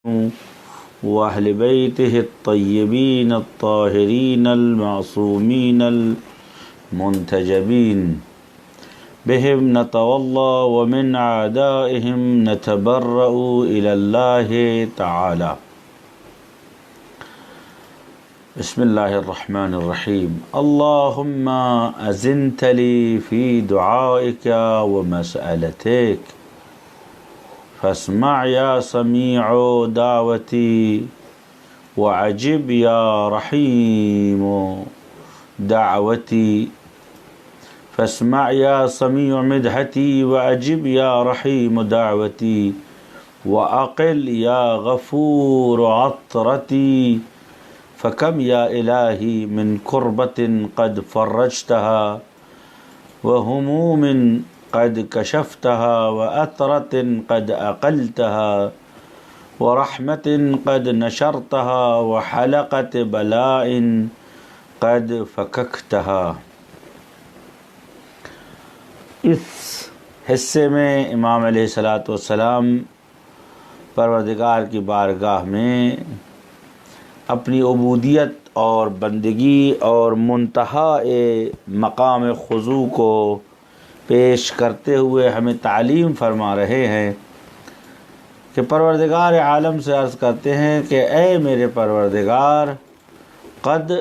وأهل بيته الطيبين الطاهرين المعصومين المنتجبين بهم نتولى ومن أعدائهم نتبرأ إلى الله تعالى. بسم الله الرحمن الرحيم. اللهم أزنت لي في دعائك ومسألتك فاسمع يا سميع دعوتي وعجب يا رحيم دعوتي. فاسمع يا سميع مدحتي وعجب يا رحيم دعوتي وأقل يا غفور عطرتي. فكم يا إلهي من كربة قد فرجتها وهموم قد كشفتها وأثرة قد أقلتها ورحمة قد نشرتها وحلقة بلاء قد فككتها. اس حصے میں امام علیہ الصلوۃ والسلام پروردگار کی بارگاہ میں اپنی عبودیت اور بندگی اور منتہا مقام خضوع کو پیش کرتے ہوئے ہمیں تعلیم فرما رہے ہیں کہ پروردگار عالم سے عرض کرتے ہیں کہ اے میرے پروردگار قد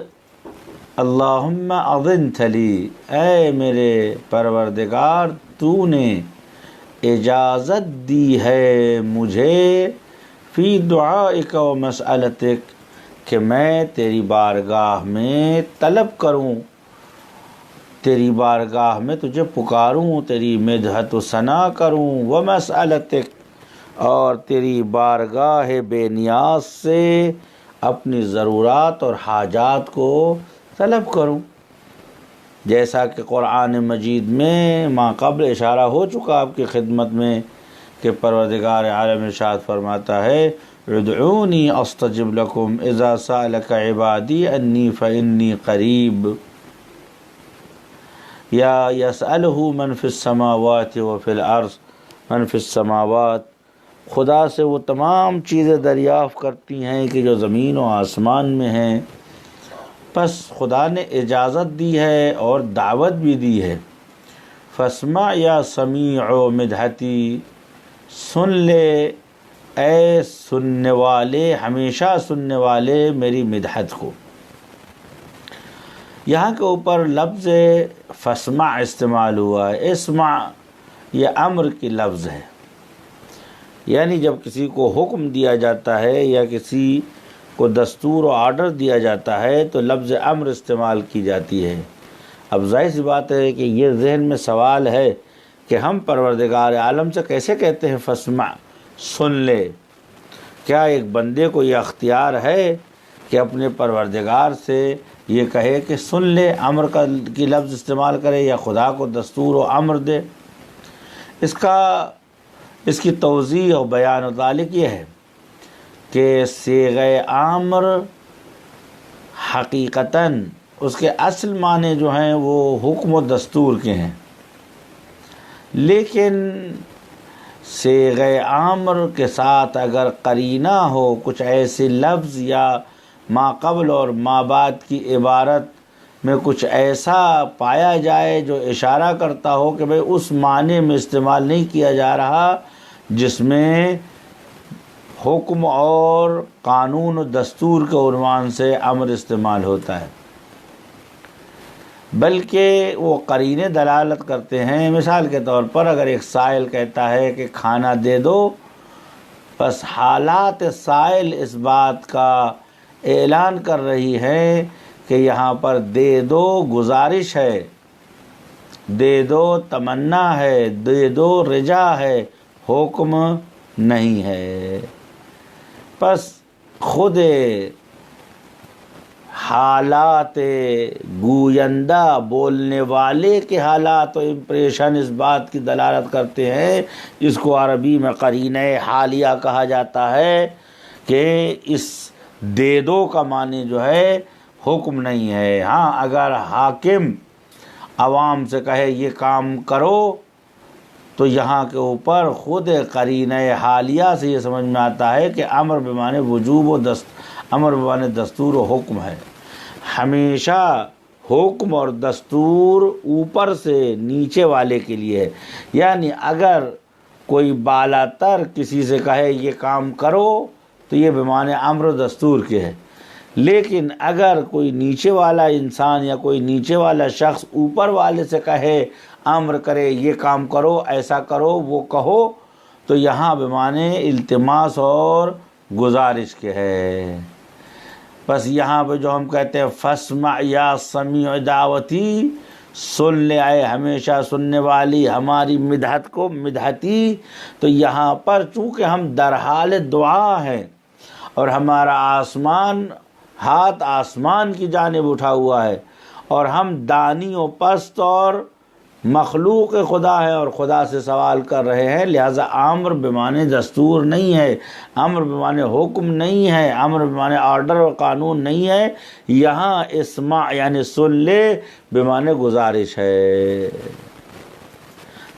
اللہم اذنت لی، اے میرے پروردگار تو نے اجازت دی ہے مجھے فی دعائک و مسئلتک کہ میں تیری بارگاہ میں طلب کروں، تیری بارگاہ میں تجھے پکاروں، تیری مدحت و ثنا کروں، ومسألتک اور تیری بارگاہ بے نیاز سے اپنی ضرورات اور حاجات کو طلب کروں. جیسا کہ قرآن مجید میں ما قبل اشارہ ہو چکا آپ کی خدمت میں کہ پروردگار عالم ارشاد فرماتا ہے ادعونی استجب لکم اذا سألک عبادی انی فانی قریب یا یسألہ من فی السماوات و فی الارض من فی السماوات. خدا سے وہ تمام چیزیں دریافت کرتی ہیں کہ جو زمین و آسمان میں ہیں. پس خدا نے اجازت دی ہے اور دعوت بھی دی ہے. فاسمع یا سمیع مدحتی، سن لے اے سننے والے، ہمیشہ سننے والے میری مدحت کو. یہاں کے اوپر لفظ فاسمع استعمال ہوا ہے. اسمع یہ امر کی لفظ ہے، یعنی جب کسی کو حکم دیا جاتا ہے یا کسی کو دستور و آرڈر دیا جاتا ہے تو لفظ امر استعمال کی جاتی ہے. اب ظاہر سی بات ہے کہ یہ ذہن میں سوال ہے کہ ہم پروردگار عالم سے کیسے کہتے ہیں فاسمع، سن لے؟ کیا ایک بندے کو یہ اختیار ہے کہ اپنے پروردگار سے یہ کہے کہ سن لے، امر کی لفظ استعمال کرے یا خدا کو دستور و امر دے؟ اس کی توضیح و بیان و ذالک یہ ہے کہ صیغہ امر حقیقتاً اس کے اصل معنی جو ہیں وہ حکم و دستور کے ہیں، لیکن صیغہ امر کے ساتھ اگر قرینہ ہو، کچھ ایسے لفظ یا ما قبل اور ما بعد کی عبارت میں کچھ ایسا پایا جائے جو اشارہ کرتا ہو کہ بھئی اس معنی میں استعمال نہیں کیا جا رہا جس میں حکم اور قانون و دستور کے عنوان سے امر استعمال ہوتا ہے، بلکہ وہ قرینے دلالت کرتے ہیں. مثال کے طور پر اگر ایک سائل کہتا ہے کہ کھانا دے دو، بس حالات سائل اس بات کا اعلان کر رہی ہے کہ یہاں پر دے دو گزارش ہے، دے دو تمنا ہے، دے دو رجا ہے، حکم نہیں ہے. پس خود حالات گویندہ بولنے والے کے حالات و امپریشن اس بات کی دلالت کرتے ہیں، جس کو عربی میں قرینہ حالیہ کہا جاتا ہے کہ اس دے دو کا معنی جو ہے حکم نہیں ہے. ہاں اگر حاکم عوام سے کہے یہ کام کرو تو یہاں کے اوپر خود قرینہ حالیہ سے یہ سمجھ میں آتا ہے کہ امر بمعنی وجوب و امر بمعنی دستور و حکم ہے۔ ہمیشہ حکم اور دستور اوپر سے نیچے والے کے لیے ہے، یعنی اگر کوئی بالا تر کسی سے کہے یہ کام کرو تو یہ بمعنی امر و دستور کے ہے، لیکن اگر کوئی نیچے والا انسان یا کوئی نیچے والا شخص اوپر والے سے کہے، امر کرے یہ کام کرو، ایسا کرو، وہ کہو، تو یہاں بمعنی التماس اور گزارش کے ہے۔ بس یہاں پہ جو ہم کہتے ہیں فاسمع یا سمیع دعوتی، سن لے آئے ہمیشہ سننے والی ہماری مدحت کو، مدحتی، تو یہاں پر چونکہ ہم در حال دعا ہیں اور ہمارا ہاتھ آسمان کی جانب اٹھا ہوا ہے، اور ہم دانی و پست اور مخلوق خدا ہیں اور خدا سے سوال کر رہے ہیں، لہذا امر بمعنی دستور نہیں ہے، امر بمعنی حکم نہیں ہے، امر بمعنی آرڈر و قانون نہیں ہے، یہاں اسمع یعنی سن لے بمعنی گزارش ہے۔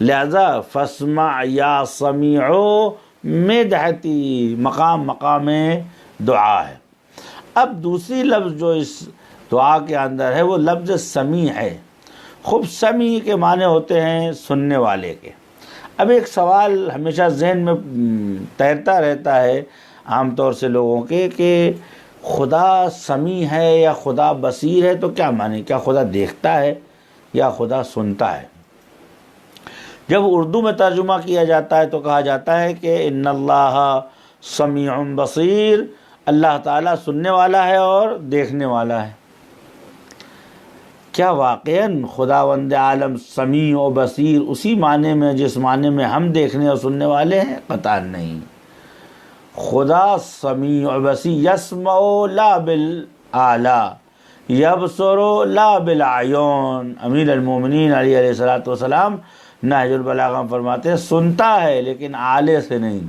لہذا فاسمع یا سمیعو مدحتی، مقام دعا ہے۔ اب دوسری لفظ جو اس دعا کے اندر ہے وہ لفظ سمیع ہے۔ خوب سمیع کے معنی ہوتے ہیں سننے والے کے۔ اب ایک سوال ہمیشہ ذہن میں تیرتا رہتا ہے عام طور سے لوگوں کے کہ خدا سمیع ہے یا خدا بصیر ہے، تو کیا معنی؟ کیا خدا دیکھتا ہے یا خدا سنتا ہے؟ جب اردو میں ترجمہ کیا جاتا ہے تو کہا جاتا ہے کہ ان اللہ سمیع بصیر، اللہ تعالیٰ سننے والا ہے اور دیکھنے والا ہے۔ کیا واقعاً خداوند عالم سمیع و بصیر اسی معنی میں جس معنی میں ہم دیکھنے اور سننے والے ہیں؟ قطعاً نہیں۔ خدا سمیع و بصیر، یسمع لا بالآلہ، یبصر لا بالعیون۔ امیر المومنین علیہ الصلوۃ والسلام نہج البلاغہ میں فرماتے ہیں سنتا ہے لیکن آلے سے نہیں،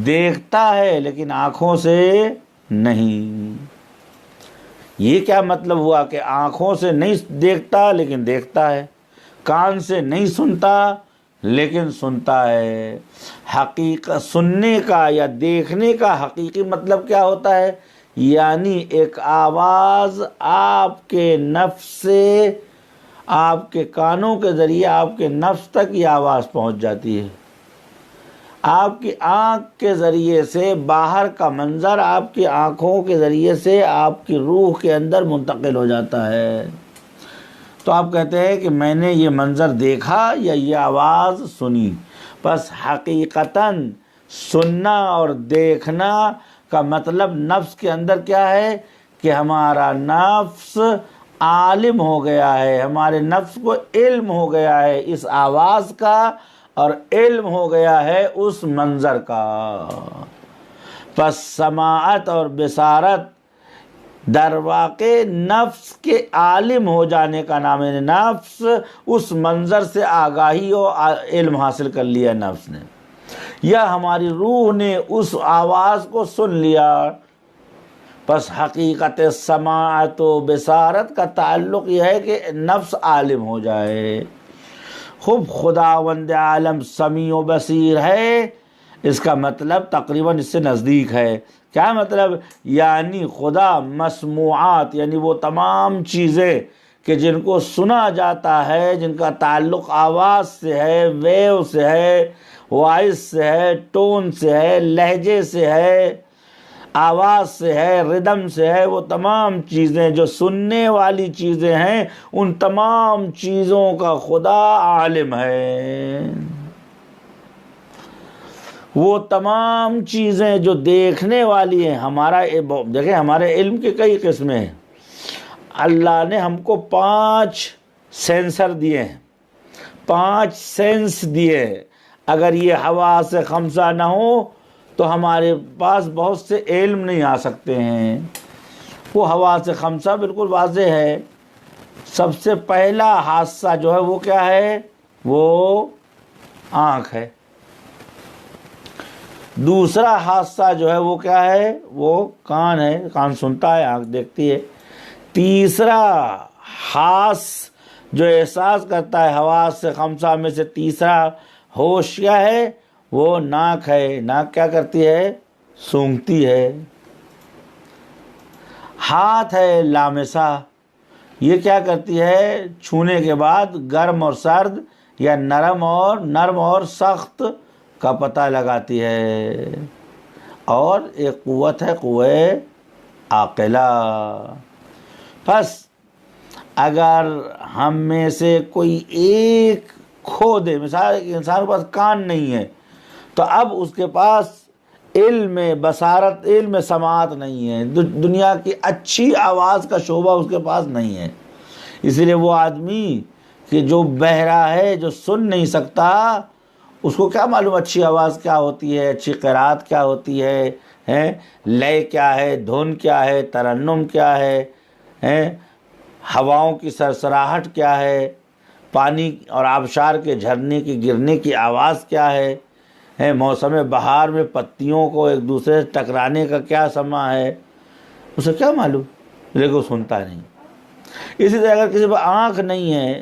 دیکھتا ہے لیکن آنکھوں سے نہیں۔ یہ کیا مطلب ہوا کہ آنکھوں سے نہیں دیکھتا لیکن دیکھتا ہے، کان سے نہیں سنتا لیکن سنتا ہے۔ حقیقت سننے کا یا دیکھنے کا حقیقی مطلب کیا ہوتا ہے؟ یعنی ایک آواز آپ کے نفس سے، آپ کے کانوں کے ذریعے آپ کے نفس تک یہ آواز پہنچ جاتی ہے، آپ کی آنکھ کے ذریعے سے باہر کا منظر آپ کی آنکھوں کے ذریعے سے آپ کی روح کے اندر منتقل ہو جاتا ہے۔ تو آپ کہتے ہیں کہ میں نے یہ منظر دیکھا یا یہ آواز سنی۔ بس حقیقتاً سننا اور دیکھنا کا مطلب نفس کے اندر کیا ہے کہ ہمارا نفس عالم ہو گیا ہے، ہمارے نفس کو علم ہو گیا ہے اس آواز کا اور علم ہو گیا ہے اس منظر کا۔ پس سماعت اور بصارت در واقع نفس کے عالم ہو جانے کا نام ہے۔ نفس اس منظر سے آگاہی اور علم حاصل کر لیا نفس نے، یا ہماری روح نے اس آواز کو سن لیا۔ پس حقیقت سماعت و بصارت کا تعلق یہ ہے کہ نفس عالم ہو جائے۔ خوب خداوند عالم سمیع و بصیر ہے، اس کا مطلب تقریباً اس سے نزدیک ہے۔ کیا مطلب؟ یعنی خدا مسموعات یعنی وہ تمام چیزیں کہ جن کو سنا جاتا ہے، جن کا تعلق آواز سے ہے، ویو سے ہے، وائس سے ہے، ٹون سے ہے، لہجے سے ہے، آواز سے ہے، ردم سے ہے، وہ تمام چیزیں جو سننے والی چیزیں ہیں ان تمام چیزوں کا خدا عالم ہے۔ وہ تمام چیزیں جو دیکھنے والی ہیں، دیکھیں ہمارے علم کی کئی قسمیں ہیں۔ اللہ نے ہم کو 5 سینسر دیے ہیں، 5 سینس دیے ہیں۔ اگر یہ حواس خمسہ نہ ہو تو ہمارے پاس بہت سے علم نہیں آ سکتے ہیں۔ وہ حواس خمسہ بالکل واضح ہے۔ سب سے پہلا حادثہ جو ہے وہ کیا ہے؟ وہ آنکھ ہے۔ دوسرا حادثہ جو ہے وہ کیا ہے؟ وہ کان ہے، کان سنتا ہے، آنکھ دیکھتی ہے۔ تیسرا حاس جو احساس کرتا ہے حواس سے خمسہ میں سے تیسرا ہوش کیا ہے؟ وہ ناک ہے۔ ناک کیا کرتی ہے؟ سونگھتی ہے۔ ہاتھ ہے لامسہ، یہ کیا کرتی ہے؟ چھونے کے بعد گرم اور سرد یا نرم اور سخت کا پتہ لگاتی ہے۔ اور ایک قوت ہے قوہ عاقلہ۔ پس اگر ہم میں سے کوئی ایک کھو دے، مثال انسان کے پاس کان نہیں ہے تو اب اس کے پاس علم بصارت، علم سماعت نہیں ہے، دنیا کی اچھی آواز کا شعبہ اس کے پاس نہیں ہے۔ اس لیے وہ آدمی کہ جو بہرا ہے، جو سن نہیں سکتا، اس کو کیا معلوم اچھی آواز کیا ہوتی ہے، اچھی قرات کیا ہوتی ہے، لے کیا ہے، دھن کیا ہے، ترنم کیا ہے، ہواؤں کی سرسراہٹ کیا ہے، پانی اور آبشار کے جھرنے کی گرنے کی آواز کیا ہے، موسم بہار میں پتیوں کو ایک دوسرے سے ٹکرانے کا کیا سما ہے، اسے کیا معلوم؟ لیکن سنتا نہیں۔ اسی طرح اگر کسی پر آنکھ نہیں ہے،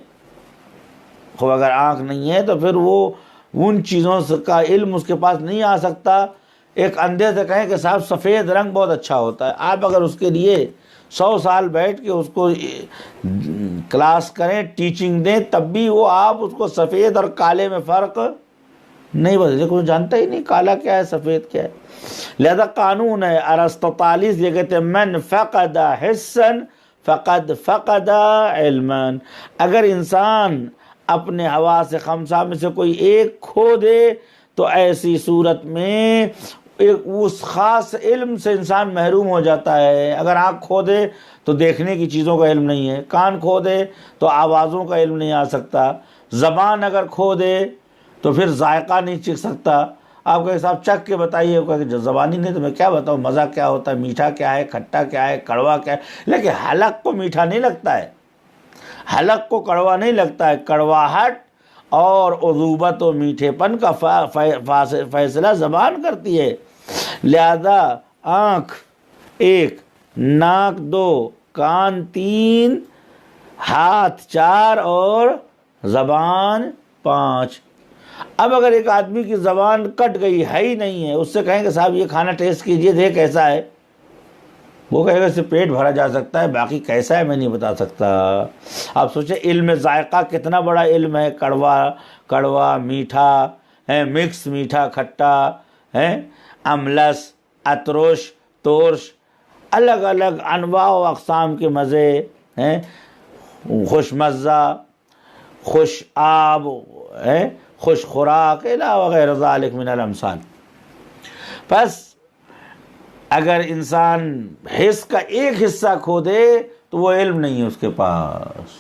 خب اگر آنکھ نہیں ہے تو پھر وہ ان چیزوں کا علم اس کے پاس نہیں آ سکتا۔ ایک اندھے سے کہیں کہ صاحب سفید رنگ بہت اچھا ہوتا ہے، آپ اگر اس کے لیے 100 سال بیٹھ کے اس کو کلاس کریں، ٹیچنگ دیں، تب بھی وہ آپ اس کو سفید اور کالے میں فرق نہیں بتا، لیکن وہ جانتا ہی نہیں کالا کیا ہے سفید کیا ہے۔ لہذا قانون ہے ارسطاطالیس، یہ کہتے ہیں من فقد حسا فقد فقد علما۔ اگر انسان اپنے حواس خمسہ میں سے کوئی ایک کھو دے تو ایسی صورت میں اس خاص علم سے انسان محروم ہو جاتا ہے۔ اگر آنکھ کھو دے تو دیکھنے کی چیزوں کا علم نہیں ہے، کان کھو دے تو آوازوں کا علم نہیں آ سکتا، زبان اگر کھو دے تو پھر ذائقہ نہیں چکھ سکتا۔ آپ کہیں صاحب چکھ کے بتائیے، کہ زبان ہی نہیں تو میں کیا بتاؤں مزہ کیا ہوتا ہے، میٹھا کیا ہے، کھٹا کیا ہے، کڑوا کیا ہے۔ لیکن حلق کو میٹھا نہیں لگتا ہے، حلق کو کڑوا نہیں لگتا ہے۔ کڑواہٹ اور عذوبت و میٹھے پن کا فیصلہ زبان کرتی ہے۔ لہذا آنکھ 1، ناک 2، کان 3، ہاتھ 4 اور زبان 5۔ اب اگر ایک آدمی کی زبان کٹ گئی ہے ہی نہیں ہے، اس سے کہیں کہ صاحب یہ کھانا ٹیسٹ کیجئے دیکھ کیسا ہے، وہ کہے گا اس سے پیٹ بھرا جا سکتا ہے، باقی کیسا ہے میں نہیں بتا سکتا۔ آپ سوچیں علم ذائقہ کتنا بڑا علم ہے، کڑوا میٹھا ہے، مکس میٹھا کھٹا ہے، املس اترش تورش، الگ الگ انواع و اقسام کے مزے ہیں، خوش مزہ، خوش آب ہے، خوش خوراک علاوہ غیر ذالک من الامثال۔ پس اگر انسان حس کا ایک حصہ کھو دے تو وہ علم نہیں ہے اس کے پاس۔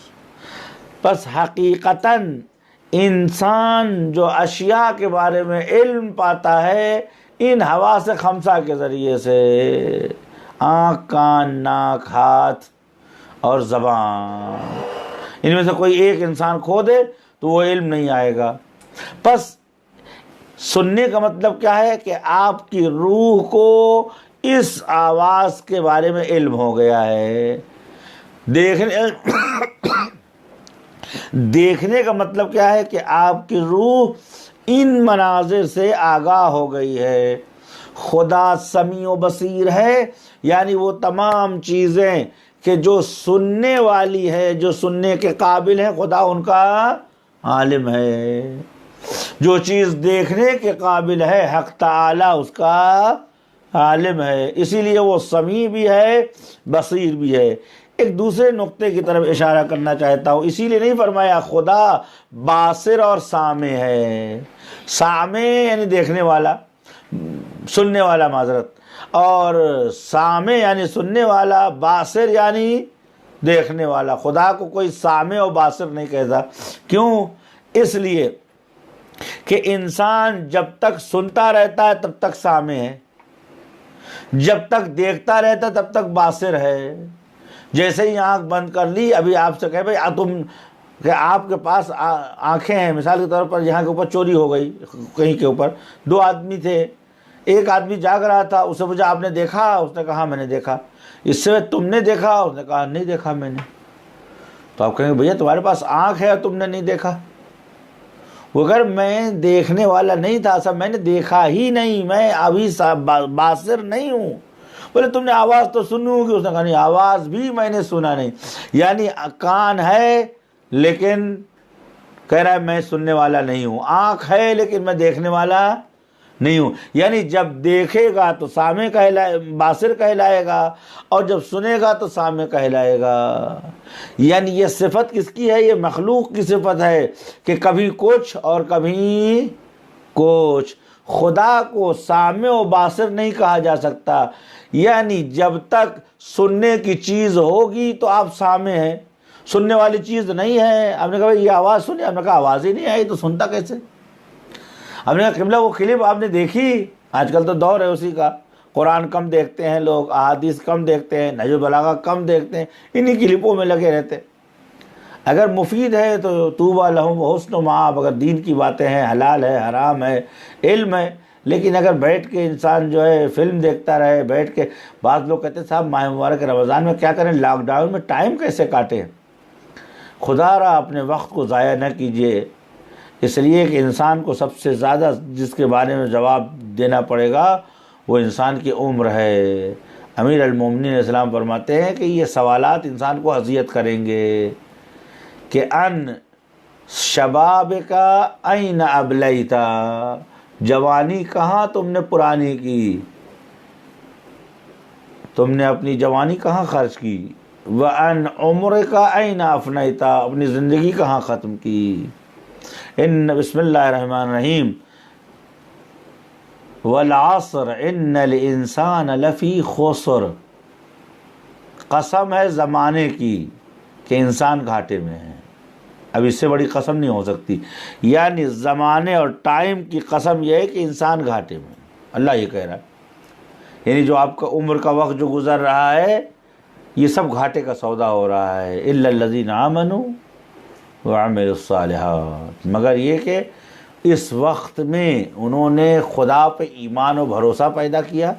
پس حقیقتاً انسان جو اشیاء کے بارے میں علم پاتا ہے ان حواس خمسہ کے ذریعے سے، آنکھ، کان، ناک، ہاتھ اور زبان، ان میں سے کوئی ایک انسان کھو دے تو وہ علم نہیں آئے گا۔ پس سننے کا مطلب کیا ہے کہ آپ کی روح کو اس آواز کے بارے میں علم ہو گیا ہے۔ دیکھنے کا مطلب کیا ہے کہ آپ کی روح ان مناظر سے آگاہ ہو گئی ہے۔ خدا سمیع و بصیر ہے، یعنی وہ تمام چیزیں کہ جو سننے والی ہے، جو سننے کے قابل ہے، خدا ان کا عالم ہے۔ جو چیز دیکھنے کے قابل ہے، حق تعالی اس کا عالم ہے، اسی لیے وہ سمیع بھی ہے، بصیر بھی ہے۔ ایک دوسرے نقطے کی طرف اشارہ کرنا چاہتا ہوں، اسی لیے نہیں فرمایا خدا باصر اور سامع ہے۔ سامع یعنی دیکھنے والا، سننے والا، معذرت، اور سامع یعنی سننے والا، باصر یعنی دیکھنے والا۔ خدا کو کوئی سامع اور باصر نہیں کہتا۔ کیوں؟ اس لیے کہ انسان جب تک سنتا رہتا ہے تب تک سامع ہے، جب تک دیکھتا رہتا ہے تب تک باصر ہے۔ جیسے ہی آنکھ بند کر لی، ابھی آپ سے کہے بھائی کہ آپ کے پاس آنکھیں ہیں، مثال کے طور پر یہاں کے اوپر چوری ہو گئی، کہیں کے اوپر 2 آدمی تھے، ایک آدمی جاگ رہا تھا، اسے پوچھا آپ نے دیکھا؟ اس نے کہا میں نے دیکھا۔ اس سے تم نے دیکھا؟ اس نے کہا نہیں دیکھا میں نے۔ تو آپ کہیں گے بھیا تمہارے پاس آنکھ ہے اور تم نے نہیں دیکھا. وہ اگر میں دیکھنے والا نہیں تھا صاحب، میں نے دیکھا ہی نہیں، میں ابھی باصر نہیں ہوں. بولے تم نے آواز تو سنی ہوگی. اس نے کہا نہیں، آواز بھی میں نے سنا نہیں. یعنی کان ہے لیکن کہہ رہا ہے میں سننے والا نہیں ہوں، آنکھ ہے لیکن میں دیکھنے والا نہیں ہوں. یعنی جب دیکھے گا تو سامع کہلائے، باصر کہلائے گا، اور جب سنے گا تو سامع کہلائے گا. یعنی یہ صفت کس کی ہے؟ یہ مخلوق کی صفت ہے کہ کبھی کچھ اور کبھی کچھ. خدا کو سامع و باصر نہیں کہا جا سکتا. یعنی جب تک سننے کی چیز ہوگی تو آپ سامع ہیں، سننے والی چیز نہیں ہے. آپ نے کہا یہ آواز سنی، آپ نے کہا آواز ہی نہیں آئی تو سنتا کیسے؟ آپ نے کہا قبلہ وہ کلپ آپ نے دیکھی؟ آج کل تو دور ہے اسی کا، قرآن کم دیکھتے ہیں لوگ، احادیث کم دیکھتے ہیں، نہج البلاغہ کم دیکھتے ہیں، انہی کلپوں میں لگے رہتے ہیں. اگر مفید ہے تو طوبیٰ لہم وحسن مآب، اگر دین کی باتیں ہیں، حلال ہے، حرام ہے، علم ہے. لیکن اگر بیٹھ کے انسان جو ہے فلم دیکھتا رہے، بیٹھ کے، بعض لوگ کہتے ہیں صاحب ماہ مبارک رمضان میں کیا کریں، لاک ڈاؤن میں ٹائم کیسے کاٹیں؟ خدا را اپنے وقت کو ضائع نہ کیجیے. اس لیے کہ انسان کو سب سے زیادہ جس کے بارے میں جواب دینا پڑے گا وہ انسان کی عمر ہے. امیر المومنین علیہ السلام فرماتے ہیں کہ یہ سوالات انسان کو اذیت کریں گے کہ ان شباب کا این ابلیتا، جوانی کہاں تم نے پرانی کی، تم نے اپنی جوانی کہاں خرچ کی. وَأَنْ عُمْرِ کا این افنیتا، اپنی زندگی کہاں ختم کی. ان بسم اللہ الرحمن الرحیم والعصر ان الانسان لفی خسر، قسم ہے زمانے کی کہ انسان گھاٹے میں ہے. اب اس سے بڑی قسم نہیں ہو سکتی. یعنی زمانے اور ٹائم کی قسم یہ ہے کہ انسان گھاٹے میں. اللہ یہ کہہ رہا ہے، یعنی جو آپ کا عمر کا وقت جو گزر رہا ہے یہ سب گھاٹے کا سودا ہو رہا ہے. الا الذین آمنوا وعملوا الصالحات، مگر یہ کہ اس وقت میں انہوں نے خدا پہ ایمان و بھروسہ پیدا کیا،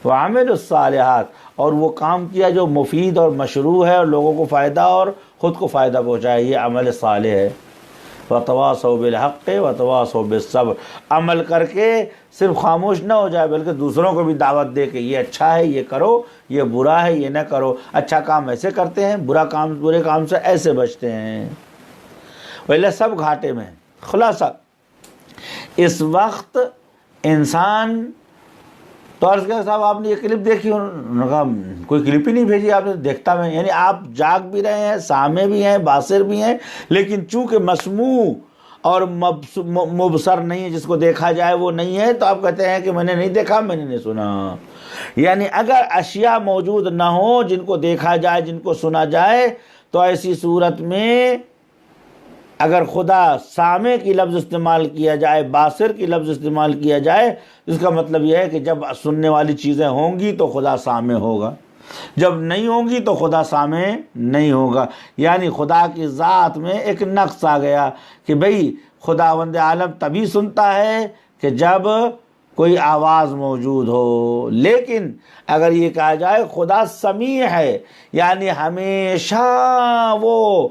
وعملوا الصالحات، اور وہ کام کیا جو مفید اور مشروع ہے اور لوگوں کو فائدہ اور خود کو فائدہ پہنچائے. یہ عمل صالح ہے. وتواصوا بالحق وتواصوا بالصبر، عمل کر کے صرف خاموش نہ ہو جائے بلکہ دوسروں کو بھی دعوت دے کہ یہ اچھا ہے یہ کرو، یہ برا ہے یہ نہ کرو. اچھا کام ایسے کرتے ہیں، برے کام سے ایسے بچتے ہیں. ویلے سب گھاٹے میں. خلاصہ اس وقت انسان تو عرض کیا صاحب آپ نے یہ کلپ دیکھی؟ انہوں نے کہا کوئی کلپ ہی نہیں بھیجی آپ نے، دیکھتا میں. یعنی آپ جاگ بھی رہے ہیں، سامع بھی ہیں، باصر بھی ہیں، لیکن چونکہ مسموع اور مبصر نہیں ہے، جس کو دیکھا جائے وہ نہیں ہے، تو آپ کہتے ہیں کہ میں نے نہیں دیکھا، میں نے نہیں سنا. یعنی اگر اشیاء موجود نہ ہوں جن کو دیکھا جائے، جن کو سنا جائے، تو ایسی صورت میں اگر خدا سامع کی لفظ استعمال کیا جائے، باصر کی لفظ استعمال کیا جائے، اس کا مطلب یہ ہے کہ جب سننے والی چیزیں ہوں گی تو خدا سامع ہوگا، جب نہیں ہوں گی تو خدا سامع نہیں ہوگا. یعنی خدا کی ذات میں ایک نقص آ گیا کہ بھئی خداوند عالم تبھی سنتا ہے کہ جب کوئی آواز موجود ہو. لیکن اگر یہ کہا جائے خدا سمیع ہے، یعنی ہمیشہ وہ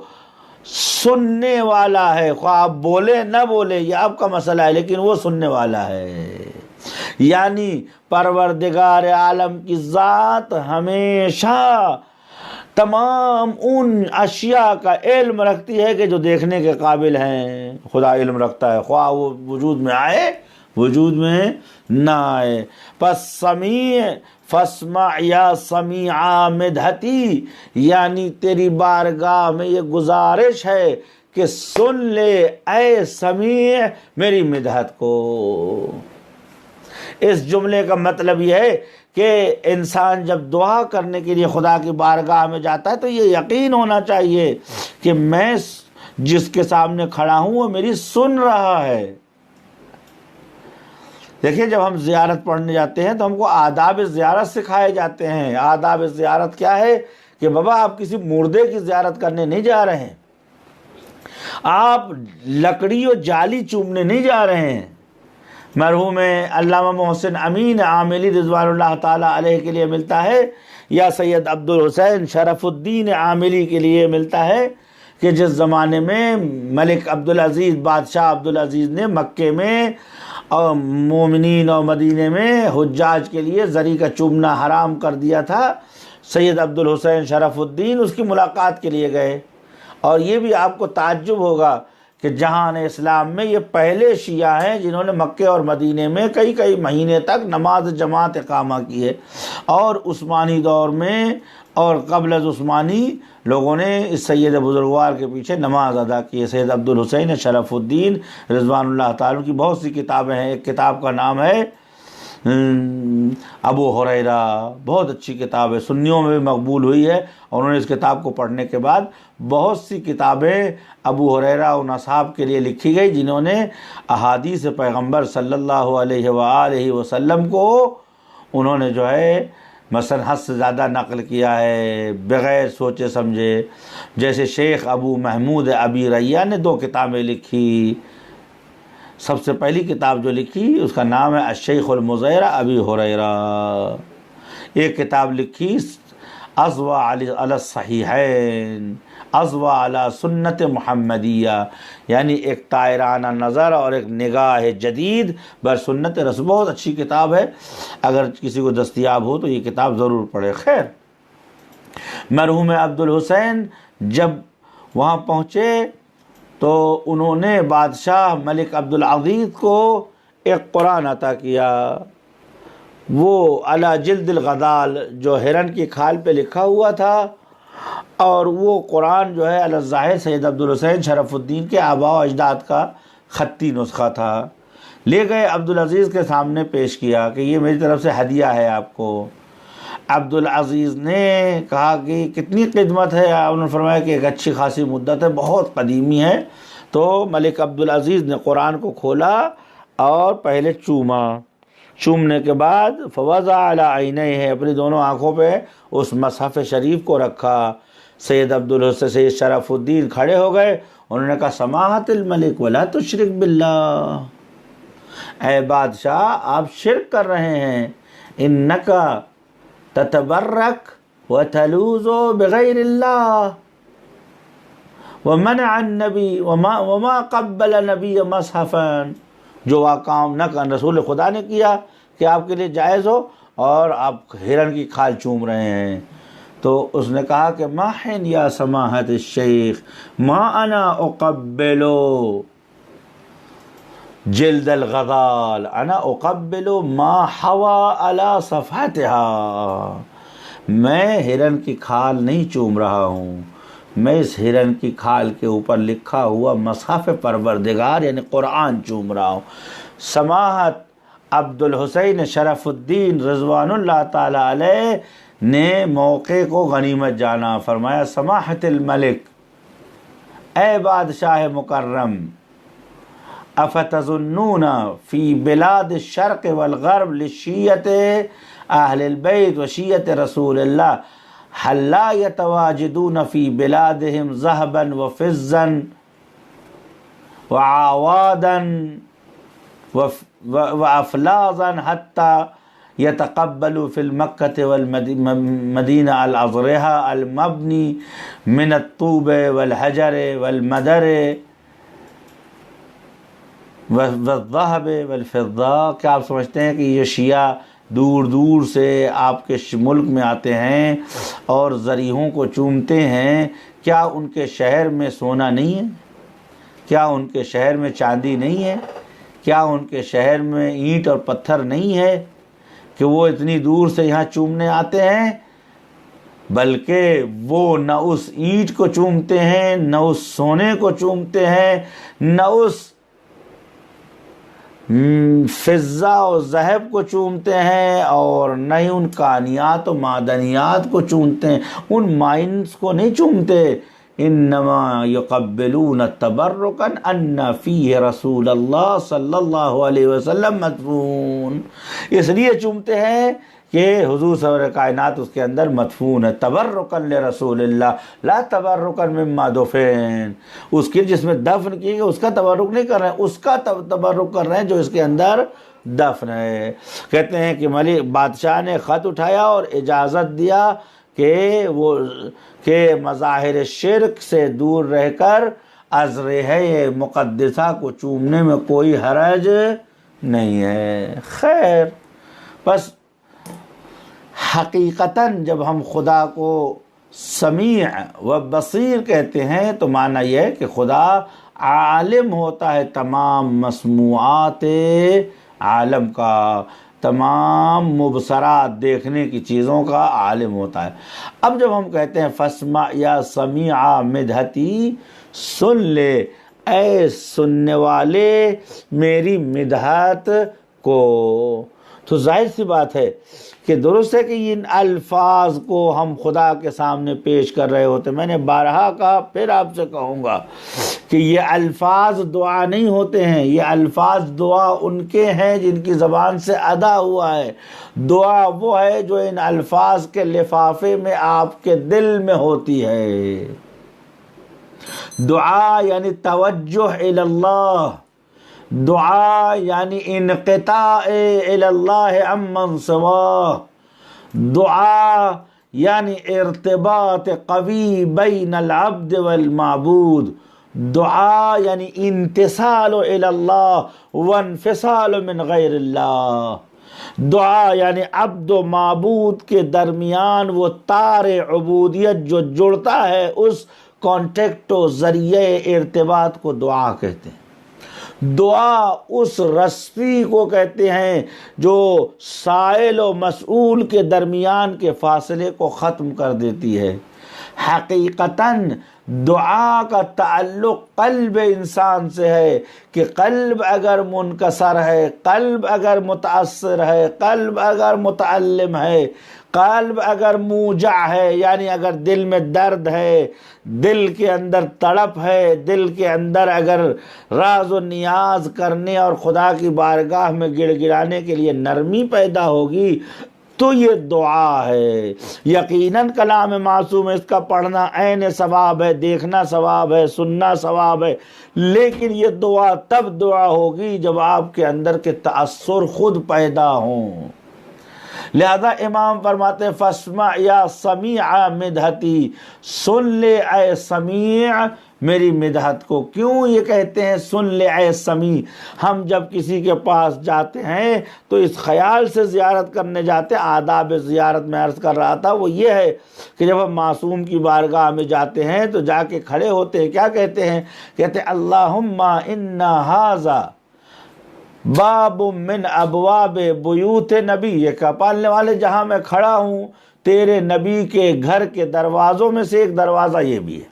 سننے والا ہے، خواہ آپ بولے نہ بولے یہ آپ کا مسئلہ ہے، لیکن وہ سننے والا ہے. یعنی پروردگار عالم کی ذات ہمیشہ تمام ان اشیاء کا علم رکھتی ہے کہ جو دیکھنے کے قابل ہیں. خدا علم رکھتا ہے، خواہ وہ وجود میں آئے وجود میں نہ آئے. پس سمیع فاسمع یا سمیع مدحتی، یعنی تیری بارگاہ میں یہ گزارش ہے کہ سن لے اے سمیع میری مدحت کو. اس جملے کا مطلب یہ ہے کہ انسان جب دعا کرنے کے لیے خدا کی بارگاہ میں جاتا ہے تو یہ یقین ہونا چاہیے کہ میں جس کے سامنے کھڑا ہوں وہ میری سن رہا ہے. دیکھیں جب ہم زیارت پڑھنے جاتے ہیں تو ہم کو آداب زیارت سکھائے جاتے ہیں. آداب زیارت کیا ہے کہ بابا آپ کسی مردے کی زیارت کرنے نہیں جا رہے ہیں، آپ لکڑی اور جالی چومنے نہیں جا رہے ہیں. مرحوم علامہ محسن امین عاملی رضوان اللہ تعالیٰ علیہ کے لیے ملتا ہے، یا سید عبد الحسین شرف الدین عاملی کے لیے ملتا ہے کہ جس زمانے میں ملک عبدالعزیز بادشاہ عبدالعزیز نے مکے میں اور مومنین اور مدینے میں حجاج کے لیے زری کا چومنا حرام کر دیا تھا، سید عبدالحسین شرف الدین اس کی ملاقات کے لیے گئے۔ اور یہ بھی آپ کو تعجب ہوگا کہ جہان اسلام میں یہ پہلے شیعہ ہیں جنہوں نے مکے اور مدینے میں کئی کئی مہینے تک نماز جماعت اقامہ کی ہے، اور عثمانی دور میں اور قبل از عثمانی لوگوں نے اس سید بزرگوار کے پیچھے نماز ادا کی ہے۔ سید عبدالحسین شرف الدین رضوان اللہ تعالیٰ کی بہت سی کتابیں ہیں، ایک کتاب کا نام ہے ابو ہریرہ، بہت اچھی کتاب ہے، سنیوں میں بھی مقبول ہوئی ہے، اور انہوں نے اس کتاب کو پڑھنے کے بعد بہت سی کتابیں ابو ہریرہ ان اصحاب کے لیے لکھی گئی جنہوں نے احادیث پیغمبر صلی اللہ علیہ وآلہ وسلم کو انہوں نے جو ہے مثلا حد سے زیادہ نقل کیا ہے بغیر سوچے سمجھے۔ جیسے شیخ ابو محمود ابی ریہ نے 2 کتابیں لکھی۔ سب سے پہلی کتاب جو لکھی اس کا نام ہے الشیخ المزیرہ ابی ہریرہ۔ ایک کتاب لکھی اضواء علی الصحیحین، اضواء علی سنت محمدیہ، یعنی ایک طائرانہ نظر اور ایک نگاہ جدید بر سنت رسول۔ بہت اچھی کتاب ہے، اگر کسی کو دستیاب ہو تو یہ کتاب ضرور پڑھے۔ خیر، مرحوم عبدالحسین جب وہاں پہنچے تو انہوں نے بادشاہ ملک عبدالعزیز کو ایک قرآن عطا کیا، وہ علی جلد الغزال جو ہرن کی کھال پہ لکھا ہوا تھا، اور وہ قرآن جو ہے علی الظاہر سید عبدالحسین شرف الدین کے آباء و اجداد کا خطی نسخہ تھا۔ لے گئے عبدالعزیز کے سامنے پیش کیا کہ یہ میری طرف سے ہدیہ ہے آپ کو۔ عبدالعزیز نے کہا کہ کتنی قدمت ہے؟ انہوں نے فرمایا کہ ایک اچھی خاصی مدت ہے، بہت قدیمی ہے۔ تو ملک عبدالعزیز نے قرآن کو کھولا اور پہلے چومنے کے بعد فوضع علی عینیہ، اپنی دونوں آنکھوں پہ اس مصحف شریف کو رکھا۔ سید عبدالحسین سید شرف الدین کھڑے ہو گئے، انہوں نے کہا سماحت الملک ولا تشرک باللہ، اے بادشاہ آپ شرک کر رہے ہیں، انکا تتبرک وتلوذ بغیر اللہ ومنع النبی وما قبل نبی مصحفا، جو کام نہ کر رسول خدا نے کیا کہ آپ کے لیے جائز ہو، اور آپ ہرن کی کھال چوم رہے ہیں۔ تو اس نے کہا کہ ما حین یا سماحت الشیخ ما انا اقبل جلد الغزال، انا اقبل ما حوا علی صفحتها، میں ہرن کی کھال نہیں چوم رہا ہوں، میں اس ہرن کی کھال کے اوپر لکھا ہوا مصحف پروردگار یعنی قرآن چوم رہا ہوں۔ سماحت عبدالحسین شرف الدین رضوان اللہ تعالی علیہ نے موقع کو غنیمت جانا، فرمایا سماحت الملک، اے بادشاہ مکرم، افتظنون فی بلاد الشرق والغرب لشیعت اہل البیت و شیعت رسول اللہ هل لا يتواجدون في بلادهم ذهبا وفضا وعوادا وافلاظا حتى يتقبلوا في المكة والمدينة الأضرحة المبني من الطوب والحجر والمدر والذهب والفضة۔ کیا آپ سمجھتے ہیں کہ یہ شیعہ دور دور سے آپ کے ملک میں آتے ہیں اور زریحوں کو چومتے ہیں؟ کیا ان کے شہر میں سونا نہیں ہے؟ کیا ان کے شہر میں چاندی نہیں ہے؟ کیا ان کے شہر میں اینٹ اور پتھر نہیں ہے کہ وہ اتنی دور سے یہاں چومنے آتے ہیں؟ بلکہ وہ نہ اس اینٹ کو چومتے ہیں، نہ اس سونے کو چومتے ہیں، نہ اس فضہ و ذہب کو چومتے ہیں، اور نہ ہی ان کانیات و معدنیات کو چومتے ہیں، ان مائنز کو نہیں چومتے۔ انما یقبلون تبرکا ان فیہ رسول اللہ صلی اللہ علیہ وسلم مدفون، اس لیے چومتے ہیں کہ حضور سرور کائنات اس کے اندر مدفون ہے۔ تبرکا لرسول اللہ لا تبرکا مما دفن، اس کی جس میں دفن کی گئی اس کا تبرک نہیں کر رہے ہیں، اس کا تبرک کر رہے ہیں جو اس کے اندر دفن ہے۔ کہتے ہیں کہ ملک بادشاہ نے خط اٹھایا اور اجازت دیا کہ مظاہر شرک سے دور رہ کر ازرہ مقدسہ کو چومنے میں کوئی حرج نہیں ہے۔ خیر، بس حقیقتاً جب ہم خدا کو سمیع و بصیر کہتے ہیں تو معنی یہ ہے کہ خدا عالم ہوتا ہے تمام مسموعات عالم کا، تمام مبصرات دیکھنے کی چیزوں کا عالم ہوتا ہے۔ اب جب ہم کہتے ہیں فاسمع یا سمیع مدحتی، سن لے اے سننے والے میری مدحت کو، تو ظاہر سی بات ہے کہ درست ہے کہ ان الفاظ کو ہم خدا کے سامنے پیش کر رہے ہوتے۔ میں نے بارہا کہا، پھر آپ سے کہوں گا کہ یہ الفاظ دعا نہیں ہوتے ہیں، یہ الفاظ دعا ان کے ہیں جن کی زبان سے ادا ہوا ہے۔ دعا وہ ہے جو ان الفاظ کے لفافے میں آپ کے دل میں ہوتی ہے۔ دعا یعنی توجہ الی اللہ، دعا یعنی انقطاع الی اللہ عمن سواہ، دعا یعنی ارتباط قوی بین العبد والمعبود، دعا یعنی انتصال الی اللہ وانفصال من غیر اللہ، دعا یعنی عبد و معبود کے درمیان وہ تار عبودیت جو جڑتا ہے، اس کانٹیکٹ و ذریعے ارتباط کو دعا کہتے ہیں۔ دعا اس رسی کو کہتے ہیں جو سائل و مسئول کے درمیان کے فاصلے کو ختم کر دیتی ہے۔ حقیقتاً دعا کا تعلق قلب انسان سے ہے کہ قلب اگر منکسر ہے، قلب اگر متاثر ہے، قلب اگر متعلم ہے، قلب اگر موجع ہے، یعنی اگر دل میں درد ہے، دل کے اندر تڑپ ہے، دل کے اندر اگر راز و نیاز کرنے اور خدا کی بارگاہ میں گڑ گڑانے کے لیے نرمی پیدا ہوگی تو یہ دعا ہے۔ یقیناً کلام معصوم ہے، اس کا پڑھنا عین ثواب ہے، دیکھنا ثواب ہے، سننا ثواب ہے، لیکن یہ دعا تب دعا ہوگی جب آپ کے اندر کے تأثر خود پیدا ہوں۔ لہذا امام فرماتے ہیں فاسمع یا سمیع مدحتی، سن لے اے سمیع میری مدحت کو۔ کیوں یہ کہتے ہیں سن لے اے سمیع؟ ہم جب کسی کے پاس جاتے ہیں تو اس خیال سے زیارت کرنے جاتے ہیں، آداب زیارت میں عرض کر رہا تھا وہ یہ ہے کہ جب ہم معصوم کی بارگاہ میں جاتے ہیں تو جا کے کھڑے ہوتے ہیں، کیا کہتے ہیں؟ کہتے ہیں اللہم ان ھذا باب من ابواب بیوت نبی، یہ کہ پالنے والے جہاں میں کھڑا ہوں تیرے نبی کے گھر کے دروازوں میں سے ایک دروازہ یہ بھی ہے،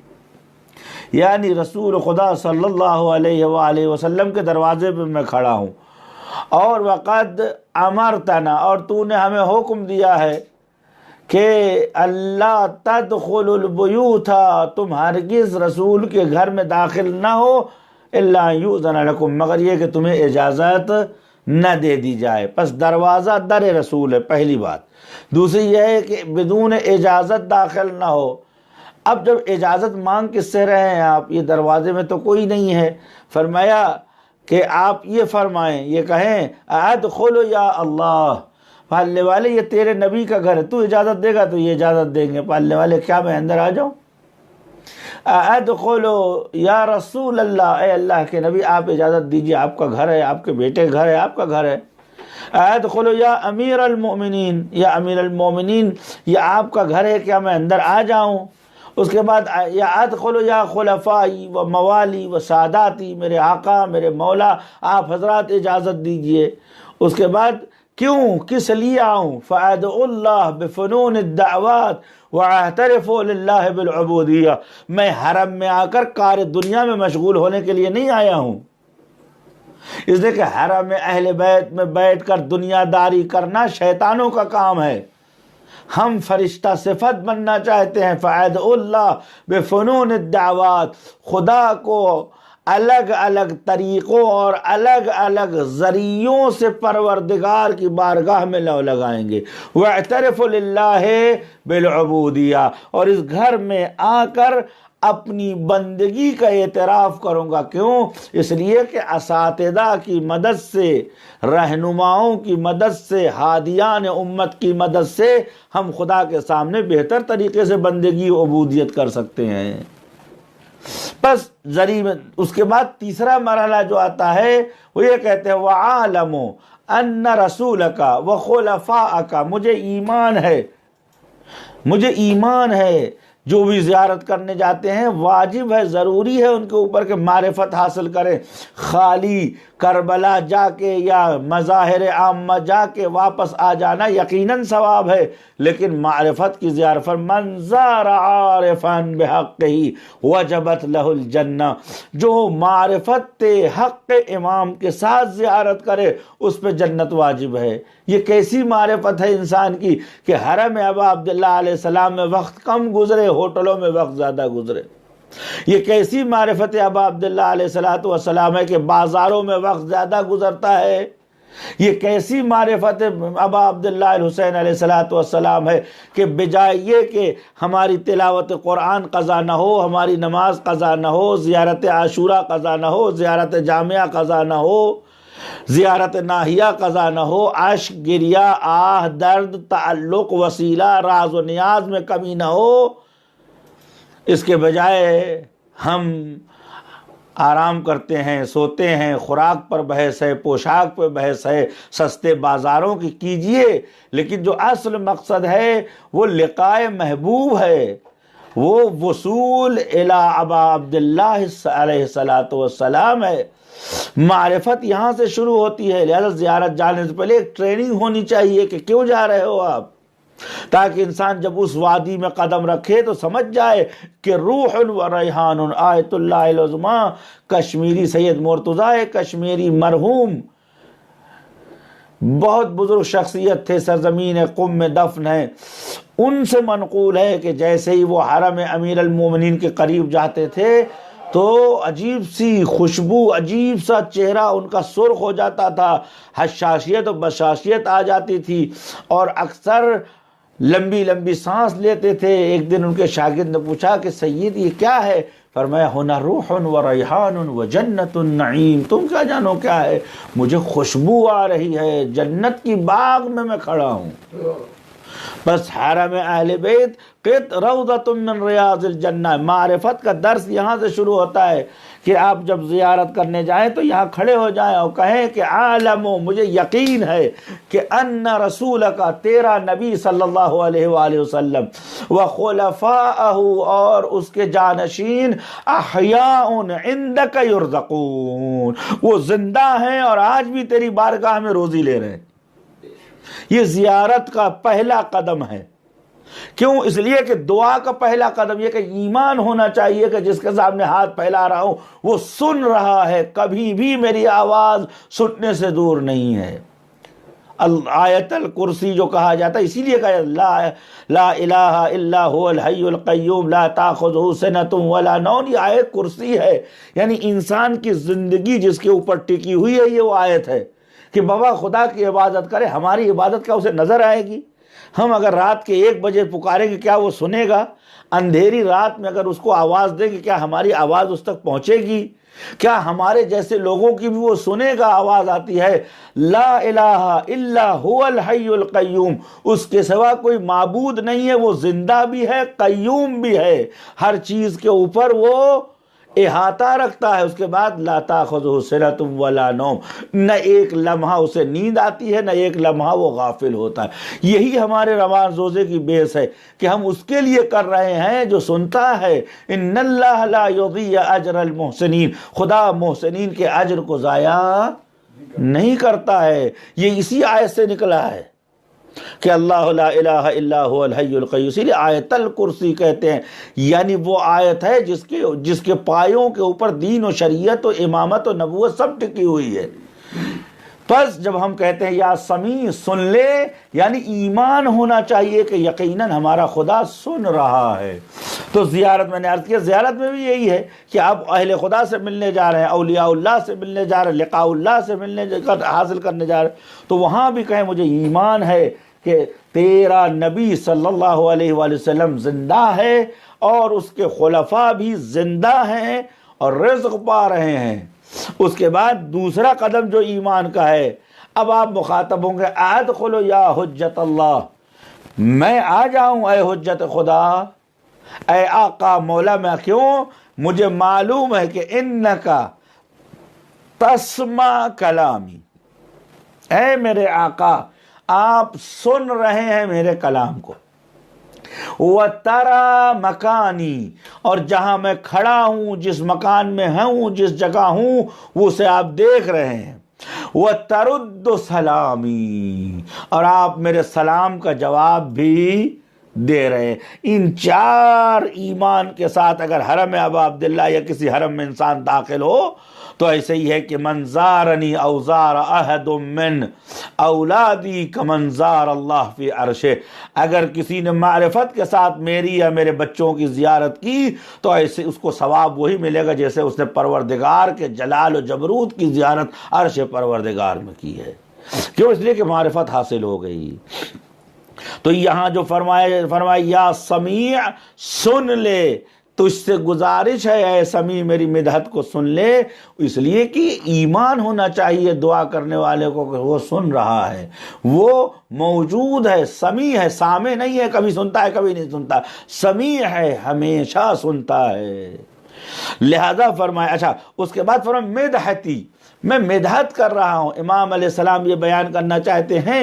یعنی رسول خدا صلی اللہ علیہ وآلہ وسلم کے دروازے پہ میں کھڑا ہوں۔ اور وقد امرتنا، اور تو نے ہمیں حکم دیا ہے کہ اللہ تدخل البیوت، تم ہرگز رسول کے گھر میں داخل نہ ہو الا یؤذن لکم، مگر یہ کہ تمہیں اجازت نہ دے دی جائے۔ پس دروازہ در رسول ہے، پہلی بات۔ دوسری یہ ہے کہ بدون اجازت داخل نہ ہو۔ اب جب اجازت مانگ کس سے رہے ہیں آپ؟ یہ دروازے میں تو کوئی نہیں ہے۔ فرمایا کہ آپ یہ فرمائیں، یہ کہیں ادخل یا اللہ، پالنے والے یہ تیرے نبی کا گھر ہے، تو اجازت دے گا تو یہ اجازت دیں گے۔ پالنے والے کیا میں اندر آ جاؤں؟ ادخلو یا رسول اللہ، اے اللہ کے نبی آپ اجازت دیجئے، آپ کا گھر ہے، آپ کے بیٹے گھر ہے، آپ کا گھر ہے۔ ادخلو یا امیر المؤمنین، یا امیر المؤمنین یہ آپ کا گھر ہے، کیا میں اندر آ جاؤں؟ اس کے بعد یا ادخلو یا خلفائی و موالی و ساداتی، میرے آقا میرے مولا آپ حضرات اجازت دیجئے۔ اس کے بعد کیوں، کس لیے آؤں؟ فادعو اللہ بفنون الدعوات واعترف للہ بالعبودیہ، میں حرم میں آ کر کار دنیا میں مشغول ہونے کے لیے نہیں آیا ہوں۔ اس لیے کہ حرم اہل بیت میں بیٹھ کر دنیا داری کرنا شیطانوں کا کام ہے، ہم فرشتہ صفت بننا چاہتے ہیں۔ فادعو اللہ بفنون الدعوات، خدا کو الگ الگ طریقوں اور الگ الگ ذریعوں سے پروردگار کی بارگاہ میں لو لگائیں گے۔ وَاعْتَرِفُ لِلَّهِ بِالْعُبُودِيَّةِ، اور اس گھر میں آ کر اپنی بندگی کا اعتراف کروں گا۔ کیوں؟ اس لیے کہ اساتذہ کی مدد سے، رہنماؤں کی مدد سے، ہادیان امت کی مدد سے ہم خدا کے سامنے بہتر طریقے سے بندگی و عبودیت کر سکتے ہیں۔ بس ذریعہ اس کے بعد تیسرا مرحلہ جو آتا ہے وہ یہ کہتے ہیں وَعَالَمُ أَنَّ رَسُولَكَ وَخُلَفَاءَكَ، مجھے ایمان ہے جو بھی زیارت کرنے جاتے ہیں واجب ہے، ضروری ہے ان کے اوپر کہ معرفت حاصل کریں۔ خالی کربلا جا کے یا مظاہر عامہ جا کے واپس آ جانا یقیناً ثواب ہے، لیکن معرفت کی زیارت پر من زار عارفا بحقہ وجبت لہ الجنہ، جو معرفت حق امام کے ساتھ زیارت کرے اس پہ جنت واجب ہے۔ یہ کیسی معرفت ہے انسان کی کہ حرم ابا عبداللہ علیہ السلام میں وقت کم گزرے، ہوٹلوں میں وقت زیادہ گزرے۔ یہ کیسی معرفت ابا عبداللہ علیہ السلام ہے کہ بازاروں میں وقت زیادہ گزرتا ہے۔ یہ کیسی معرفت ابا عبداللہ الحسین علیہ السلام ہے کہ بجائے یہ کہ ہماری تلاوت قرآن قضا نہ ہو، ہماری نماز قضا نہ ہو، زیارت عاشورہ قضا نہ ہو، زیارت جامعہ قضا نہ ہو، زیارت ناحیہ قضا نہ ہو، عشق، گریہ، آہ، درد، تعلق، وسیلہ، راز و نیاز میں کمی نہ ہو، اس کے بجائے ہم آرام کرتے ہیں، سوتے ہیں، خوراک پر بحث ہے، پوشاک پر بحث ہے، سستے بازاروں کی کیجئے، لیکن جو اصل مقصد ہے وہ لقائے محبوب ہے، وہ وصول الی ابا عبداللہ علیہ السلام ہے۔ معرفت یہاں سے شروع ہوتی ہے، لہذا زیارت جانے سے پہلے ایک ٹریننگ ہونی چاہیے کہ کیوں جا رہے ہو آپ، تاکہ انسان جب اس وادی میں قدم رکھے تو سمجھ جائے کہ روح و ریحان آیت اللہ العظمیٰ، کشمیری سید مرتضیٰ کشمیری مرحوم بہت بزرگ شخصیت تھے، سرزمین قم میں دفن ہے، ان سے منقول ہے کہ جیسے ہی وہ حرم امیر المومنین کے قریب جاتے تھے تو عجیب سی خوشبو، عجیب سا چہرہ ان کا سرخ ہو جاتا تھا، حشاشیت و بشاشیت آ جاتی تھی، اور اکثر لمبی لمبی سانس لیتے تھے۔ ایک دن ان کے شاگرد نے پوچھا کہ سید یہ کیا ہے؟ فرمایا ہونا روح و ریحان و جنت النعیم، تم کیا جانو کیا ہے؟ مجھے خوشبو آ رہی ہے، جنت کی باغ میں کھڑا ہوں۔ بس حرم اہل بیت قط روضۃ من ریاض الجنہ، معرفت کا درس یہاں سے شروع ہوتا ہے کہ آپ جب زیارت کرنے جائیں تو یہاں کھڑے ہو جائیں اور کہیں کہ عالم، مجھے یقین ہے کہ ان رسولک، تیرا نبی صلی اللہ علیہ وآلہ وسلم، وخلفاءہ، اور اس کے جانشین، احیاء عندک یرزقون، وہ زندہ ہیں اور آج بھی تیری بارگاہ میں روزی لے رہے ہیں۔ یہ زیارت کا پہلا قدم ہے۔ کیوں؟ اس لیے کہ دعا کا پہلا قدم یہ کہ ایمان ہونا چاہیے کہ جس کے سامنے ہاتھ پھیلا رہا ہوں وہ سن رہا ہے، کبھی بھی میری آواز سننے سے دور نہیں ہے۔ آیت الکرسی جو کہا جاتا ہے، اسی لیے کہا لا الہ الا هو الحی القیوم لا تاخذہ سنۃ ولا نوم، یہ آیت کرسی ہے، یعنی انسان کی زندگی جس کے اوپر ٹکی ہوئی ہے، یہ وہ آیت ہے کہ بابا خدا کی عبادت کرے، ہماری عبادت کا اسے نظر آئے گی؟ ہم اگر رات کے 1 بجے پکاریں گے کیا وہ سنے گا؟ اندھیری رات میں اگر اس کو آواز دیں گے کیا ہماری آواز اس تک پہنچے گی؟ کیا ہمارے جیسے لوگوں کی بھی وہ سنے گا؟ آواز آتی ہے لا الہ الا هو الحی القیوم، اس کے سوا کوئی معبود نہیں ہے، وہ زندہ بھی ہے، قیوم بھی ہے، ہر چیز کے اوپر وہ احاطہ رکھتا ہے۔ اس کے بعد لا تاخذہ سنۃ ولا نوم، نہ ایک لمحہ اسے نیند آتی ہے، نہ ایک لمحہ وہ غافل ہوتا ہے۔ یہی ہمارے رمضان روزے کی بیس ہے کہ ہم اس کے لیے کر رہے ہیں جو سنتا ہے۔ ان اللہ لا یضیع اجر المحسنین، خدا محسنین کے اجر کو ضائع نہیں کرتا ہے۔ یہ اسی آیت سے نکلا ہے کہ اللہ لا الہ الا هو الحی القیوم، اسی لیے آیت الکرسی کہتے ہیں، یعنی وہ آیت ہے جس کے پایوں کے اوپر دین و شریعت و امامت و نبوت سب ٹکی ہوئی ہے۔ بس جب ہم کہتے ہیں یا سمیع، سن لے، یعنی ایمان ہونا چاہیے کہ یقیناً ہمارا خدا سن رہا ہے۔ تو زیارت، میں نے عرض کیا، زیارت میں بھی یہی ہے کہ آپ اہل خدا سے ملنے جا رہے ہیں، اولیاء اللہ سے ملنے جا رہے ہیں، لقاء اللہ سے حاصل کرنے جا رہے ہیں، تو وہاں بھی کہیں مجھے ایمان ہے کہ تیرا نبی صلی اللہ علیہ وآلہ وسلم زندہ ہے اور اس کے خلفاء بھی زندہ ہیں اور رزق پا رہے ہیں۔ اس کے بعد دوسرا قدم جو ایمان کا ہے، اب آپ مخاطب ہوں گے ادخلوا یا حجت اللہ، میں آ جاؤں اے حجت خدا، اے آقا مولا، میں کیوں؟ مجھے معلوم ہے کہ انکا تسمع کلامی، اے میرے آقا آپ سن رہے ہیں میرے کلام کو، وَتَرَى مَكَانِي، اور جہاں میں کھڑا ہوں، جس مکان میں ہوں، جس جگہ ہوں، وہ اسے آپ دیکھ رہے ہیں، وَتَرُدُّ سَلَامِي، اور آپ میرے سلام کا جواب بھی دے رہے ہیں۔ ان چار ایمان کے ساتھ اگر حرم ابا عبداللہ یا کسی حرم میں انسان داخل ہو تو ایسے ہی ہے کہ من زارنی او زار احد من اولادی کمن زار اللہ فی عرشہ، اگر کسی نے معرفت کے ساتھ میری یا میرے بچوں کی زیارت کی تو ایسے اس کو ثواب وہی ملے گا جیسے اس نے پروردگار کے جلال و جبروت کی زیارت عرش پروردگار میں کی ہے۔ کیوں؟ اس لیے کہ معرفت حاصل ہو گئی۔ تو یہاں جو فرمایا یا سمیع سن لے، تو اس سے گزارش ہے اے سمیع میری مدحت کو سن لے، اس لیے کہ ایمان ہونا چاہیے دعا کرنے والے کو کہ وہ سن رہا ہے، وہ موجود ہے، سمیع ہے، سامع نہیں ہے کبھی سنتا ہے کبھی نہیں سنتا، سمیع ہے ہمیشہ سنتا ہے۔ لہذا فرمایا، اچھا اس کے بعد فرمایا مدحتی، میں مدحت کر رہا ہوں۔ امام علیہ السلام یہ بیان کرنا چاہتے ہیں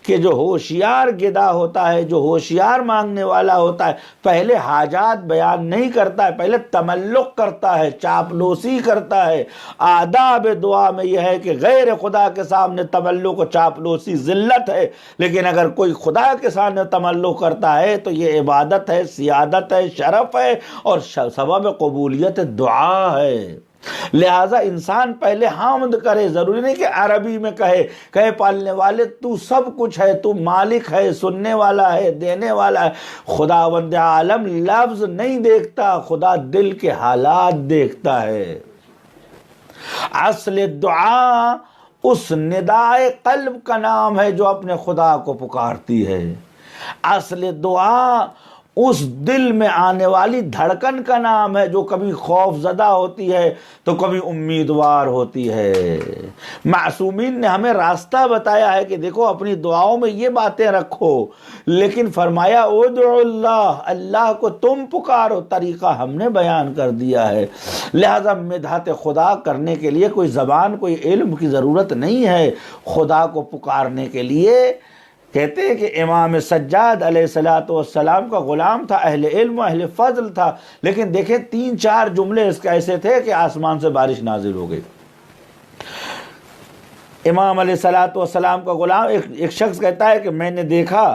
کہ جو ہوشیار گدا ہوتا ہے، جو ہوشیار مانگنے والا ہوتا ہے، پہلے حاجات بیان نہیں کرتا ہے، پہلے تملق کرتا ہے، چاپلوسی کرتا ہے۔ آداب دعا میں یہ ہے کہ غیر خدا کے سامنے تملق و چاپلوسی ذلت ہے، لیکن اگر کوئی خدا کے سامنے تملق کرتا ہے تو یہ عبادت ہے، سیادت ہے، شرف ہے اور سبب قبولیت دعا ہے۔ لہٰذا انسان پہلے حمد کرے، ضروری نہیں کہ عربی میں کہے پالنے والے تو سب کچھ ہے، تو مالک ہے، سننے والا ہے، دینے والا ہے۔ خداوند عالم لفظ نہیں دیکھتا، خدا دل کے حالات دیکھتا ہے۔ اصل دعا اس ندائے قلب کا نام ہے جو اپنے خدا کو پکارتی ہے۔ اصل دعا اس دل میں آنے والی دھڑکن کا نام ہے جو کبھی خوف زدہ ہوتی ہے تو کبھی امیدوار ہوتی ہے۔ معصومین نے ہمیں راستہ بتایا ہے کہ دیکھو اپنی دعاؤں میں یہ باتیں رکھو، لیکن فرمایا ادعو اللہ، اللہ کو تم پکارو، طریقہ ہم نے بیان کر دیا ہے۔ لہذا مدحت خدا کرنے کے لیے کوئی زبان، کوئی علم کی ضرورت نہیں ہے۔ خدا کو پکارنے کے لیے کہتے ہیں کہ امام سجاد علیہ السلام کا غلام تھا، اہل علم و اہل فضل تھا، لیکن دیکھیں 3-4 جملے اس کے ایسے تھے کہ آسمان سے بارش نازل ہو گئی۔ امام علیہ السلام کا غلام، ایک شخص کہتا ہے کہ میں نے دیکھا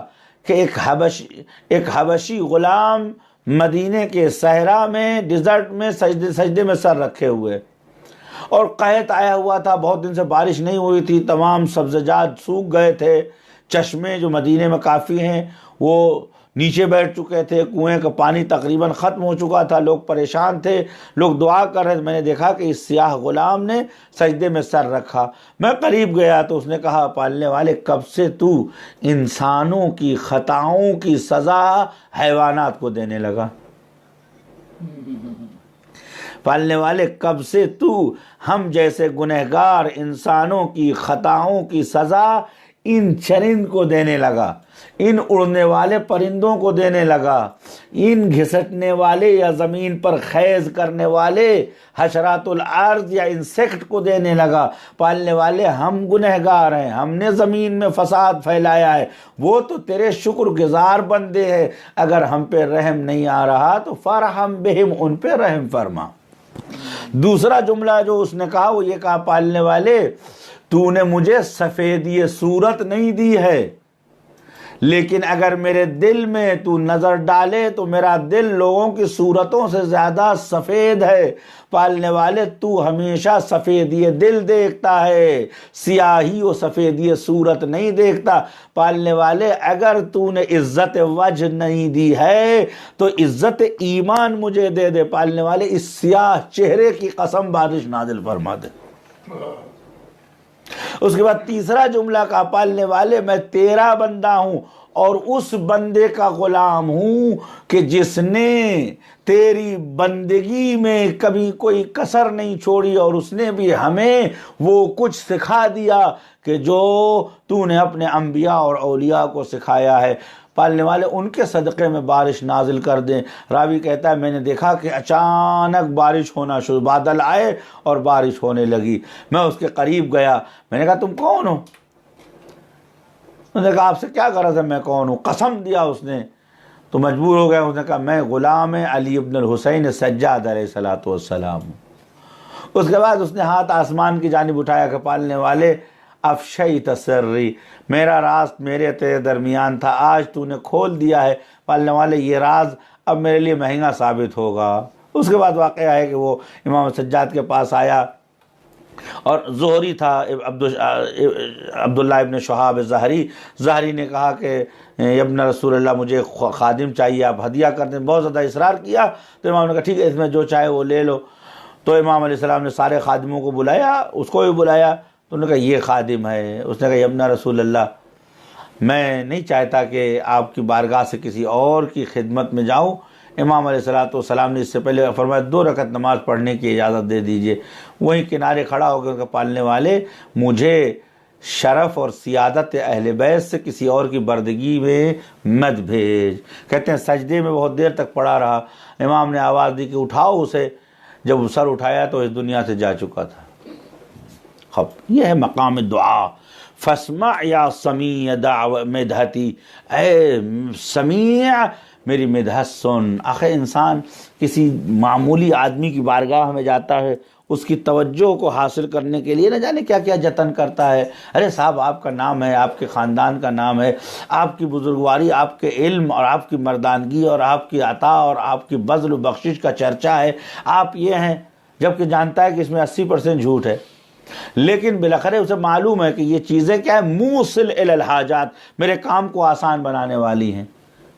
کہ ایک حبشی غلام مدینے کے صحرا میں، ڈیزرٹ میں سجدے میں سر رکھے ہوئے، اور قحط آیا ہوا تھا، بہت دن سے بارش نہیں ہوئی تھی، تمام سبزیجات سوکھ گئے تھے، چشمے جو مدینے میں کافی ہیں وہ نیچے بیٹھ چکے تھے، کنویں کا پانی تقریباً ختم ہو چکا تھا، لوگ پریشان تھے، لوگ دعا کر رہے تھے۔ میں نے دیکھا کہ اس سیاہ غلام نے سجدے میں سر رکھا، میں قریب گیا تو اس نے کہا پالنے والے کب سے تو انسانوں کی خطاؤں کی سزا حیوانات کو دینے لگا؟ پالنے والے کب سے تو ہم جیسے گنہگار انسانوں کی خطاؤں کی سزا ان چرند کو دینے لگا، ان اڑنے والے پرندوں کو دینے لگا، ان گھسٹنے والے یا زمین پر خیز کرنے والے حشرات الارض یا انسیکٹ کو دینے لگا۔ پالنے والے ہم گنہگار ہیں، ہم نے زمین میں فساد پھیلایا ہے، وہ تو تیرے شکر گزار بندے ہیں، اگر ہم پہ رحم نہیں آ رہا تو فرحم بہم، ان پہ رحم فرما۔ دوسرا جملہ جو اس نے کہا وہ یہ کہا پالنے والے تو نے مجھے سفیدی صورت نہیں دی ہے، لیکن اگر میرے دل میں تو نظر ڈالے تو میرا دل لوگوں کی صورتوں سے زیادہ سفید ہے۔ پالنے والے تو ہمیشہ سفیدی دل دیکھتا ہے، سیاہی و سفیدی صورت نہیں دیکھتا۔ پالنے والے اگر تو نے عزت وجہ نہیں دی ہے تو عزت ایمان مجھے دے دے۔ پالنے والے اس سیاہ چہرے کی قسم بارش نازل فرما دے۔ اس کے بعد تیسرا جملہ کا پالنے والے میں تیرا بندہ ہوں اور اس بندے کا غلام ہوں کہ جس نے تیری بندگی میں کبھی کوئی کسر نہیں چھوڑی، اور اس نے بھی ہمیں وہ کچھ سکھا دیا کہ جو تو نے اپنے انبیاء اور اولیاء کو سکھایا ہے۔ پالنے والے ان کے صدقے میں بارش نازل کر دیں۔ راوی کہتا ہے میں نے دیکھا کہ اچانک بارش ہونا شروع، بادل آئے اور بارش ہونے لگی۔ میں اس کے قریب گیا، میں نے کہا تم کون ہو؟ انہوں نے کہا آپ سے کیا غرض ہے، میں کون ہوں؟ قسم دیا اس نے تو مجبور ہو گیا۔ اس نے کہا میں غلام علی ابن الحسین سجاد علیہ الصلوۃ والسلام ہوں۔ اس کے بعد اس نے ہاتھ آسمان کی جانب اٹھایا کہ پالنے والے افشیت سری، میرا راز میرے تیرے درمیان تھا، آج تو نے کھول دیا ہے پالنے والے، یہ راز اب میرے لیے مہنگا ثابت ہوگا۔ اس کے بعد واقعہ ہے کہ وہ امام سجاد کے پاس آیا اور زہری تھا، عبداللہ ابن شہاب زہری نے کہا کہ ابن رسول اللہ مجھے خادم چاہیے، آپ ہدیہ کر دیں۔ بہت زیادہ اصرار کیا تو امام نے کہا ٹھیک ہے، اس میں جو چاہے وہ لے لو۔ تو امام علیہ السلام نے سارے خادموں کو بلایا، اس کو بھی بلایا، تو انہوں نے کہا یہ خادم ہے۔ اس نے کہا ابن رسول اللہ میں نہیں چاہتا کہ آپ کی بارگاہ سے کسی اور کی خدمت میں جاؤں۔ امام علیہ السلام نے اس سے پہلے فرمایا 2 رکعت نماز پڑھنے کی اجازت دے دیجئے۔ وہیں کنارے کھڑا ہو کے ان کا پالنے والے مجھے شرف اور سیادت اہل بیت سے کسی اور کی بردگی میں مت بھیج۔ کہتے ہیں سجدے میں بہت دیر تک پڑا رہا، امام نے آواز دی کہ اٹھاؤ اسے، جب وہ سر اٹھایا تو اس دنیا سے جا چکا تھا۔ یہ ہے مقام دعا۔ فاسمع یا سمیع مدحتی، اے سمیع میری مدحت سن۔ آخر انسان کسی معمولی آدمی کی بارگاہ میں جاتا ہے، اس کی توجہ کو حاصل کرنے کے لیے نہ جانے کیا کیا جتن کرتا ہے۔ ارے صاحب آپ کا نام ہے، آپ کے خاندان کا نام ہے، آپ کی بزرگواری، آپ کے علم اور آپ کی مردانگی اور آپ کی عطا اور آپ کی بذل و بخشش کا چرچا ہے، آپ یہ ہیں، جبکہ جانتا ہے کہ اس میں 80% جھوٹ ہے، لیکن بالاخره اسے معلوم ہے کہ یہ چیزیں کیا ہے، موصل الی الحاجات، میرے کام کو آسان بنانے والی ہیں۔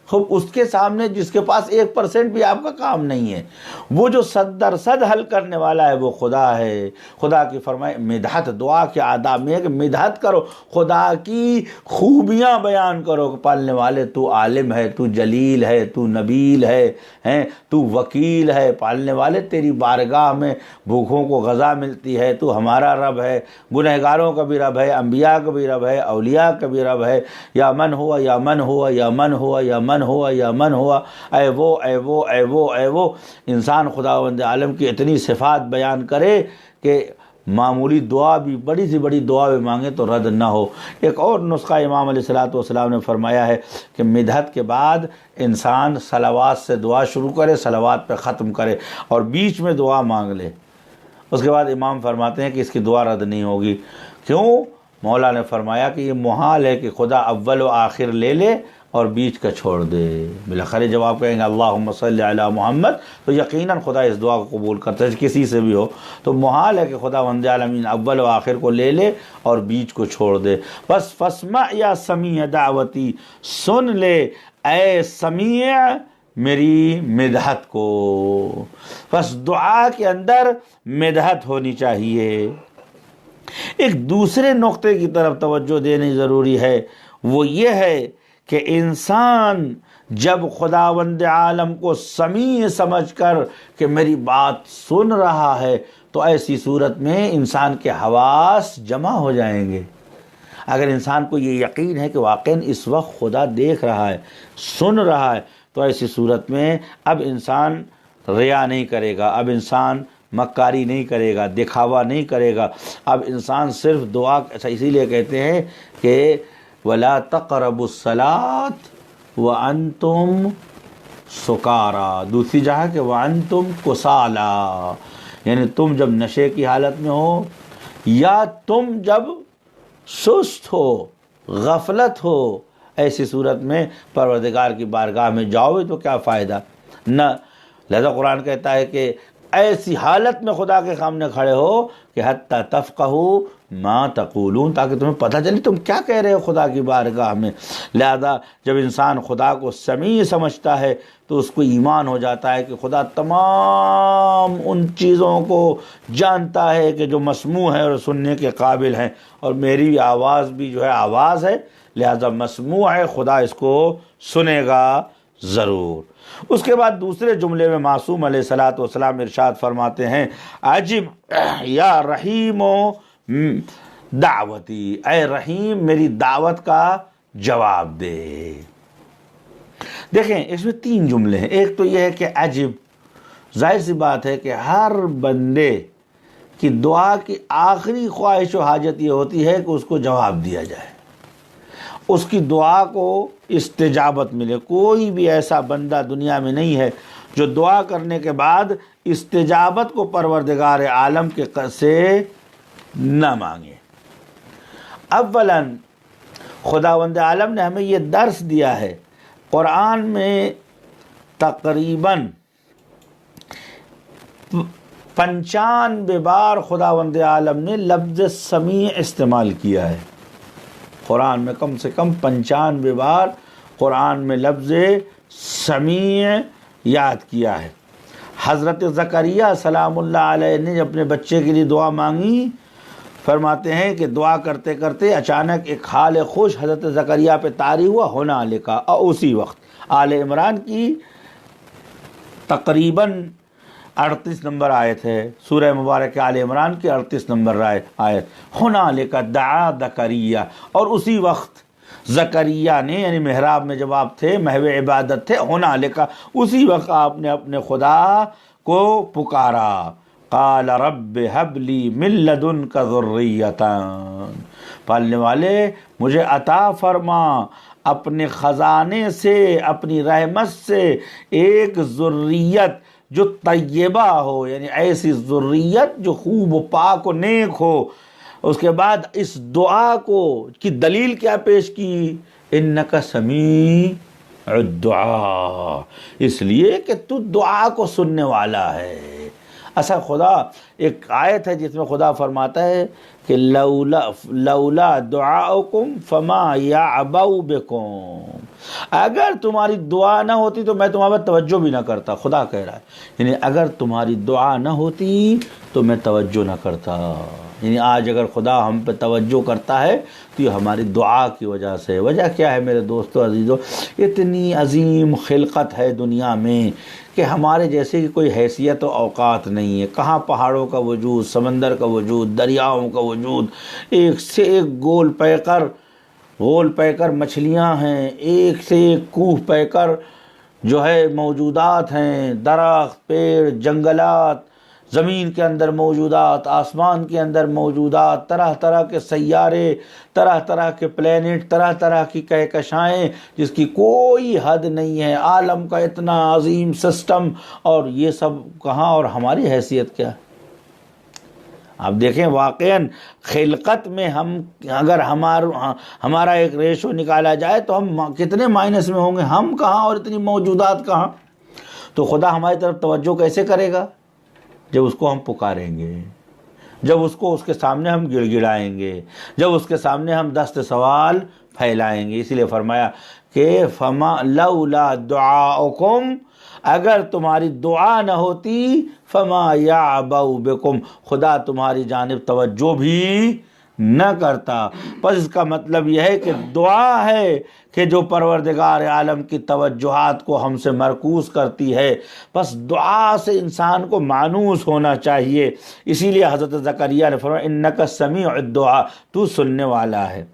خوب اس کے سامنے جس کے پاس 1% بھی آپ کا کام نہیں ہے، وہ جو 100% حل کرنے والا ہے وہ خدا ہے۔ خدا کی فرمائے مدحت، دعا کے آداب میں ہے کہ مدحت کرو، خدا کی خوبیاں بیان کرو کہ پالنے والے تو عالم ہے، تو جلیل ہے، تو نبیل ہے، تو وکیل ہے، پالنے والے تیری بارگاہ میں بھوکھوں کو غذا ملتی ہے، تو ہمارا رب ہے، گنہگاروں کا بھی رب ہے، انبیاء کا بھی رب ہے، اولیاء کا بھی رب ہے۔ یا من ہوا یا من ہوا یا من ہوا یا من ہوا یا من ہوا، اے وہ اے وہ اے وہ اے وہ۔ انسان خداوند عالم کی اتنی صفات بیان کرے کہ معمولی دعا بھی، بڑی سی بڑی دعا بھی مانگے تو رد نہ ہو۔ ایک اور نسخہ امام علیہ السلام نے فرمایا ہے کہ مدحت کے بعد انسان صلوات سے دعا شروع کرے، صلوات پہ ختم کرے اور بیچ میں دعا مانگ لے۔ اس کے بعد امام فرماتے ہیں کہ اس کی دعا رد نہیں ہوگی۔ کیوں؟ مولا نے فرمایا کہ یہ محال ہے کہ خدا اول و آخر لے لے اور بیچ کا چھوڑ دے۔ بالاخره جب آپ کہیں گے اللہم صلی علی محمد تو یقیناً خدا اس دعا کو قبول کرتا ہے، کسی سے بھی ہو۔ تو محال ہے کہ خدا وند عالمین اول و آخر کو لے لے اور بیچ کو چھوڑ دے۔ بس فاسمع یا سمیع دعوتی، سن لے اے سمیع میری مدحت کو۔ بس دعا کے اندر مدحت ہونی چاہیے۔ ایک دوسرے نقطے کی طرف توجہ دینی ضروری ہے، وہ یہ ہے کہ انسان جب خداوند عالم کو سمیع سمجھ کر کہ میری بات سن رہا ہے تو ایسی صورت میں انسان کے حواس جمع ہو جائیں گے۔ اگر انسان کو یہ یقین ہے کہ واقعاً اس وقت خدا دیکھ رہا ہے، سن رہا ہے، تو ایسی صورت میں اب انسان ریا نہیں کرے گا، اب انسان مکاری نہیں کرے گا، دکھاوا نہیں کرے گا، اب انسان صرف دعا، اسی لیے کہتے ہیں کہ وَلَا تَقْرَبُوا الصَّلَاةَ وَأَنْتُمْ سُكَارَىٰ، دوسری جگہ کہ وَأَنْتُمْ كُسَالَىٰ، یعنی تم جب نشے کی حالت میں ہو یا تم جب سست ہو، غفلت ہو، ایسی صورت میں پروردگار کی بارگاہ میں جاؤ تو کیا فائدہ؟ نہ، لہذا قرآن کہتا ہے کہ ایسی حالت میں خدا کے سامنے کھڑے ہو کہ حتی تفقہوا ما تقولون، تاکہ تمہیں پتہ چلے تم کیا کہہ رہے ہو خدا کی بارگاہ میں۔ لہذا جب انسان خدا کو سمیع سمجھتا ہے تو اس کو ایمان ہو جاتا ہے کہ خدا تمام ان چیزوں کو جانتا ہے کہ جو مسموع ہے اور سننے کے قابل ہیں، اور میری آواز بھی جو ہے آواز ہے، لہذا مسموع ہے، خدا اس کو سنے گا ضرور۔ اس کے بعد دوسرے جملے میں معصوم علیہ الصلوۃ والسلام ارشاد فرماتے ہیں عجب یا رحیم دعوتی، اے رحیم میری دعوت کا جواب دے۔ دیکھیں اس میں 3 جملے ہیں۔ ایک تو یہ ہے کہ عجب، ظاہر سی بات ہے کہ ہر بندے کی دعا کی آخری خواہش و حاجت یہ ہوتی ہے کہ اس کو جواب دیا جائے، اس کی دعا کو استجابت ملے۔ کوئی بھی ایسا بندہ دنیا میں نہیں ہے جو دعا کرنے کے بعد استجابت کو پروردگار عالم کے سے نہ مانگے۔ اولاً خداوند عالم نے ہمیں یہ درس دیا ہے، قرآن میں تقریباً 95 بار خداوند عالم نے لفظ سمیع استعمال کیا ہے۔ قرآن میں کم سے کم 95 بار قرآن میں لفظ سمیع یاد کیا ہے۔ حضرت زکریا سلام اللہ علیہ نے اپنے بچے کے لیے دعا مانگی، فرماتے ہیں کہ دعا کرتے کرتے اچانک ایک حال خوش حضرت زکریا پہ طاری ہوا، ہونا لکھا، اور اسی وقت آل عمران کی تقریباً 38 نمبر آیت ہے، سورہ مبارک آل عمران کی 38 نمبر آیت، ہنالک دعا زکریا، اور اسی وقت زکریا نے، یعنی محراب میں جب آپ تھے، محو عبادت تھے، ہنالک، اسی وقت آپ نے اپنے خدا کو پکارا، قال رب هب لی من لدنک ذریۃ، پالنے والے مجھے عطا فرما اپنے خزانے سے، اپنی رحمت سے ایک ذریت جو طیبہ ہو، یعنی ایسی ذریت جو خوب و پاک و نیک ہو۔ اس کے بعد اس دعا کو کی دلیل کیا پیش کی؟ انک سمیع الدعاء، اس لیے کہ تو دعا کو سننے والا ہے۔ اصل خدا ایک آیت ہے جس میں خدا فرماتا ہے کہ لولا دعاؤکم فما یعبؤ بکم، اگر تمہاری دعا نہ ہوتی تو میں تمہارے پر توجہ بھی نہ کرتا، خدا کہہ رہا ہے، یعنی اگر تمہاری دعا نہ ہوتی تو میں توجہ نہ کرتا۔ یعنی آج اگر خدا ہم پہ توجہ کرتا ہے تو یہ ہماری دعا کی وجہ سے۔ وجہ کیا ہے میرے دوستو عزیزو؟ اتنی عظیم خلقت ہے دنیا میں کہ ہمارے جیسے کی کوئی حیثیت و اوقات نہیں ہے۔ کہاں پہاڑوں کا وجود، سمندر کا وجود، دریاؤں کا وجود، ایک سے ایک گول پیکر مچھلیاں ہیں، ایک سے ایک کوہ پیکر جو ہے موجودات ہیں، درخت، پیڑ، جنگلات، زمین کے اندر موجودات، آسمان کے اندر موجودات، طرح طرح کے سیارے، طرح طرح کے پلینٹ، طرح طرح کی کہکشائیں جس کی کوئی حد نہیں ہے، عالم کا اتنا عظیم سسٹم، اور یہ سب کہاں، اور ہماری حیثیت کیا؟ آپ دیکھیں واقعاً خلقت میں ہم اگر ہمارا ایک ریشو نکالا جائے تو ہم کتنے مائنس میں ہوں گے، ہم کہاں اور اتنی موجودات کہاں۔ تو خدا ہماری طرف توجہ کیسے کرے گا؟ جب اس کو ہم پکاریں گے، جب اس کو اس کے سامنے ہم گڑ گڑائیں گے، جب اس کے سامنے ہم دست سوال پھیلائیں گے۔ اسی لیے فرمایا کہ فما لولا دعاؤکم، اگر تمہاری دعا نہ ہوتی، فما یعبؤ بکم، خدا تمہاری جانب توجہ بھی نہ کرتا۔ پس اس کا مطلب یہ ہے کہ دعا ہے کہ جو پروردگار عالم کی توجہات کو ہم سے مرکوز کرتی ہے، بس دعا سے انسان کو مانوس ہونا چاہیے۔ اسی لیے حضرت زکریا نے فرمایا انک سمیع الدعاء، تو سننے والا ہے۔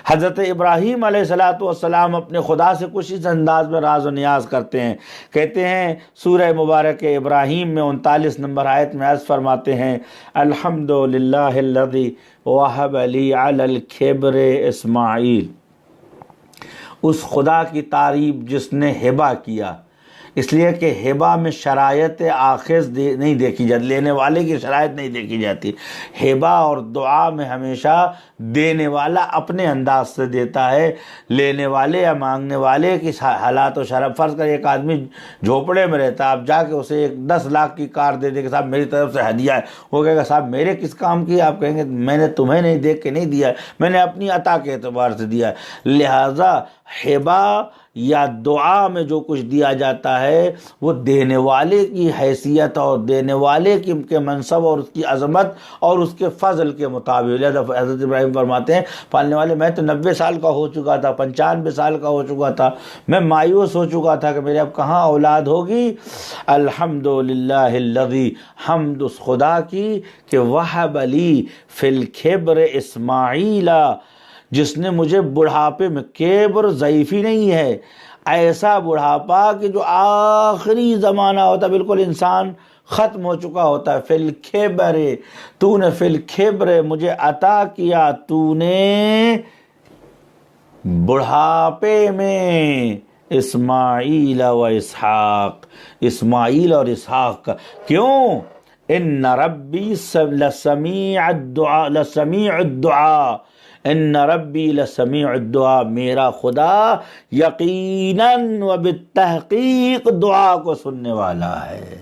حضرت ابراہیم علیہ السلام اپنے خدا سے کچھ اس انداز میں راز و نیاز کرتے ہیں، کہتے ہیں سورہ مبارک ابراہیم میں 39 نمبر آیت میں عرض فرماتے ہیں الحمدللہ الذی وہب لی علی الکبر اسماعیل، اس خدا کی تعریف جس نے ہبہ کیا، اس لیے کہ ہبہ میں شرائط آخذ نہیں دیکھی جاتی، لینے والے کی شرائط نہیں دیکھی جاتی۔ ہبہ اور دعا میں ہمیشہ دینے والا اپنے انداز سے دیتا ہے، لینے والے یا مانگنے والے کی حالات و شرائط۔ فرض کر ایک آدمی جھوپڑے میں رہتا ہے، آپ جا کے اسے ایک 10 لاکھ کی کار دے دے کہ صاحب میری طرف سے ہدیہ ہے، وہ کہے گا صاحب میرے کس کام کی؟ آپ کہیں گے میں نے تمہیں نہیں دیکھ کے نہیں دیا ہے، میں نے اپنی عطا کے اعتبار سے دیا ہے۔ لہٰذا ہبہ یا دعا میں جو کچھ دیا جاتا ہے وہ دینے والے کی حیثیت اور دینے والے کے منصب اور اس کی عظمت اور اس کے فضل کے مطابق۔ لہذا حضرت ابراہیم فرماتے ہیں پالنے والے میں تو 90 سال کا ہو چکا تھا، 95 سال کا ہو چکا تھا، میں مایوس ہو چکا تھا کہ میرے اب کہاں اولاد ہوگی۔ الحمدللہ الذی، حمد اس خدا کی کہ وہب لی فی الکبر اسماعیل، جس نے مجھے بڑھاپے میں، کبر ضعیفی نہیں ہے، ایسا بڑھاپا کہ جو آخری زمانہ ہوتا ہے، بالکل انسان ختم ہو چکا ہوتا ہے۔ فی الکبر، تو نے فی الکبر مجھے عطا کیا، تو نے بڑھاپے میں، اسماعیل و اسحاق، اسماعیل اور اسحاق کا۔ کیوں؟ ان ربی لسمیع الدعاء، ان ربی لسمیع الدعاء، میرا خدا یقیناً و بالتحقیق دعا کو سننے والا ہے۔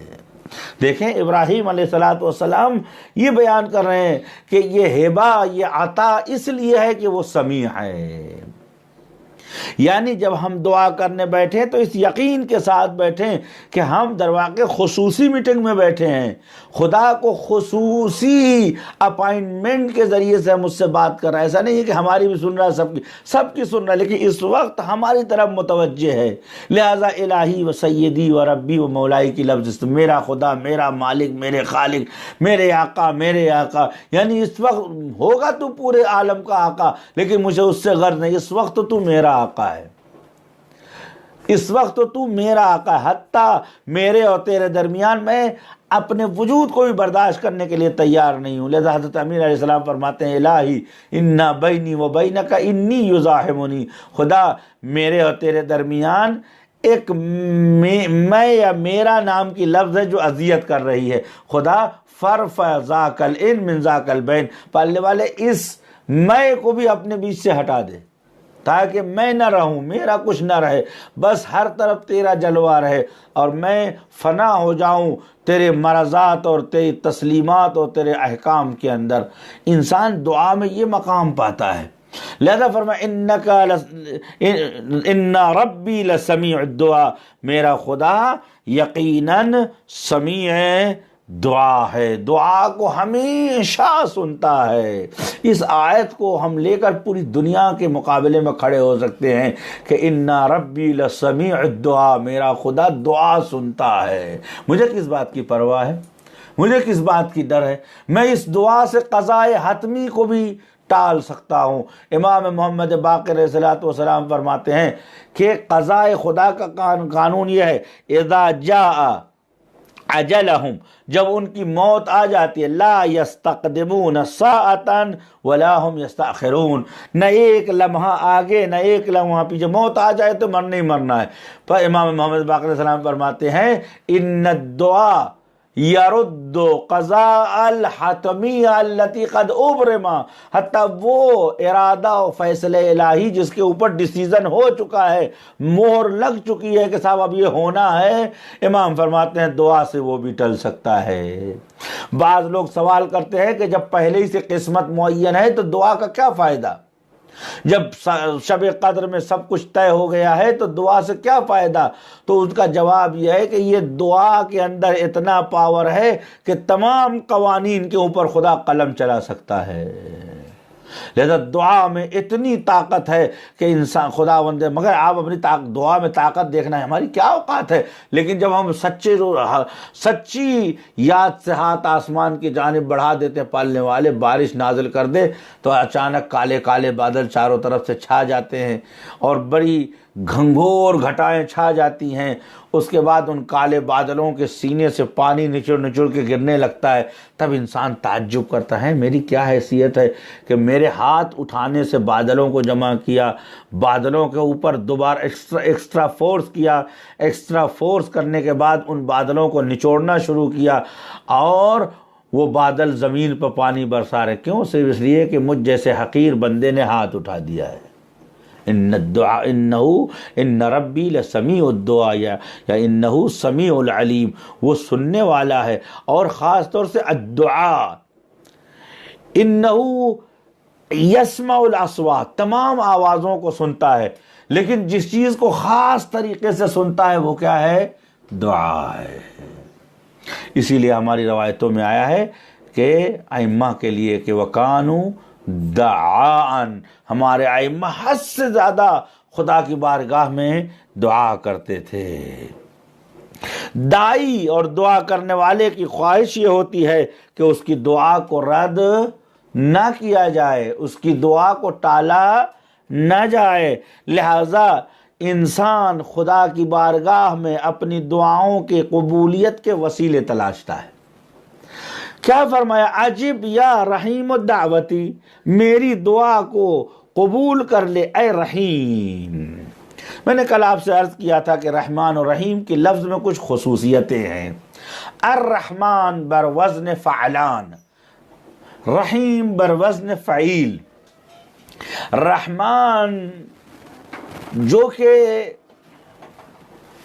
دیکھیں ابراہیم علیہ السلام یہ بیان کر رہے ہیں کہ یہ ہبہ، یہ عطا اس لیے ہے کہ وہ سمیع ہے۔ یعنی جب ہم دعا کرنے بیٹھیں تو اس یقین کے ساتھ بیٹھیں کہ ہم در واقع خصوصی میٹنگ میں بیٹھے ہیں، خدا کو خصوصی اپائنٹمنٹ کے ذریعے سے ہم اس سے بات کر رہے ہیں۔ ایسا نہیں ہے کہ ہماری بھی سن رہا ہے، سب کی سن رہا ہے، لیکن اس وقت ہماری طرف متوجہ ہے۔ لہٰذا الہی و سیدی و ربی و مولائی کی لفظ، میرا خدا، میرا مالک، میرے خالق، میرے آقا، میرے آقا، یعنی اس وقت ہوگا تو پورے عالم کا آقا، لیکن مجھے اس سے غرض نہیں، اس وقت تو میرا آقا ہے، اس وقت تو میرا آقا ہے۔ حتیٰ میرے اور تیرے درمیان میں اپنے وجود کو بھی برداشت کرنے کے لیے تیار نہیں ہوں۔ لہذا حضرت امیر علیہ السلام فرماتے ہیں الہی انا بینی و بینک انی یزاحمنی، خدا میرے اور تیرے درمیان ایک میں یا میرا نام کی لفظ ہے جو اذیت کر رہی ہے۔ خدا فرفع ذاک الان من ذاک البین، پالنے والے اس میں کو بھی اپنے بیچ سے ہٹا دے تاکہ میں نہ رہوں، میرا کچھ نہ رہے، بس ہر طرف تیرا جلوہ رہے اور میں فنا ہو جاؤں تیرے مرضات اور تیری تسلیمات اور تیرے احکام کے اندر۔ انسان دعا میں یہ مقام پاتا ہے۔ لہذا فرمایا ان ربی لسمیع الدعاء، میرا خدا یقیناً سمیع دعا ہے، دعا کو ہمیشہ سنتا ہے۔ اس آیت کو ہم لے کر پوری دنیا کے مقابلے میں کھڑے ہو سکتے ہیں کہ ان ربی لسمیع الدعاء، میرا خدا دعا سنتا ہے۔ مجھے کس بات کی پرواہ ہے، مجھے کس بات کی ڈر ہے؟ میں اس دعا سے قضائے حتمی کو بھی ٹال سکتا ہوں۔ امام محمد باقر علیہ السلام فرماتے ہیں کہ قضائے خدا کا قانون یہ ہے، اذا جاء اجلہم، جب ان کی موت آ جاتی ہے، لا یستقدمون ساعتا ولا هم یستاخرون، نہ ایک لمحہ آگے نہ ایک لمحہ پیچھے، موت آ جائے تو مرنا ہی مرنا ہے۔ پر امام محمد باقر علیہ السلام فرماتے ہیں ان الدعاء یرد قضاء الحتمی التی قد ابرما، حتیٰ وہ ارادہ و فیصلہ الہی جس کے اوپر ڈیسیزن ہو چکا ہے، مہر لگ چکی ہے کہ صاحب اب یہ ہونا ہے، امام فرماتے ہیں دعا سے وہ بھی ٹل سکتا ہے۔ بعض لوگ سوال کرتے ہیں کہ جب پہلے ہی سے قسمت معین ہے تو دعا کا کیا فائدہ؟ جب شب قدر میں سب کچھ طے ہو گیا ہے تو دعا سے کیا فائدہ؟ تو اس کا جواب یہ ہے کہ یہ دعا کے اندر اتنا پاور ہے کہ تمام قوانین کے اوپر خدا قلم چلا سکتا ہے۔ لہذا دعا میں اتنی طاقت ہے کہ انسان خدا بندے، مگر آپ اپنی دعا میں طاقت دیکھنا ہے ہماری کیا اوقات ہے، لیکن جب ہم سچی یاد سے ہاتھ آسمان کی جانب بڑھا دیتے ہیں، پالنے والے بارش نازل کر دے تو اچانک کالے کالے بادل چاروں طرف سے چھا جاتے ہیں اور بڑی گھنگھور گھٹائیں چھا جاتی ہیں، اس کے بعد ان کالے بادلوں کے سینے سے پانی نچڑ نچڑ کے گرنے لگتا ہے، تب انسان تعجب کرتا ہے میری کیا حیثیت ہے کہ میرے ہاتھ اٹھانے سے بادلوں کو جمع کیا، بادلوں کے اوپر دوبارہ ایکسٹرا فورس کیا، ایکسٹرا فورس کرنے کے بعد ان بادلوں کو نچوڑنا شروع کیا، اور وہ بادل زمین پر پانی برسا رہے، کیوں؟ صرف اس لیے کہ مجھ جیسے حقیر بندے نے ہاتھ اٹھا دیا ہے۔ ان ربی لسمیع الدعاء یا انہ سمیع العلیم، وہ سننے والا ہے، اور خاص طور سے الدعاء، انہ یسمع الاصوات، تمام آوازوں کو سنتا ہے، لیکن جس چیز کو خاص طریقے سے سنتا ہے وہ کیا ہے؟ دعا ہے۔ اسی لیے ہماری روایتوں میں آیا ہے کہ ائمہ کے لیے کہ وَكَانُوا دعاءً، ہمارے ائمہ حد سے زیادہ خدا کی بارگاہ میں دعا کرتے تھے۔ دائی اور دعا کرنے والے کی خواہش یہ ہوتی ہے کہ اس کی دعا کو رد نہ کیا جائے، اس کی دعا کو ٹالا نہ جائے، لہذا انسان خدا کی بارگاہ میں اپنی دعاؤں کے قبولیت کے وسیلے تلاشتا ہے۔ کیا فرمایا؟ عجب یا رحیم الدعوتی، میری دعا کو قبول کر لے اے رحیم۔ میں نے کل آپ سے عرض کیا تھا کہ رحمان اور رحیم کے لفظ میں کچھ خصوصیتیں ہیں۔ الرحمن بر وزن فعلان، رحیم بر وزن فعیل۔ رحمان جو کہ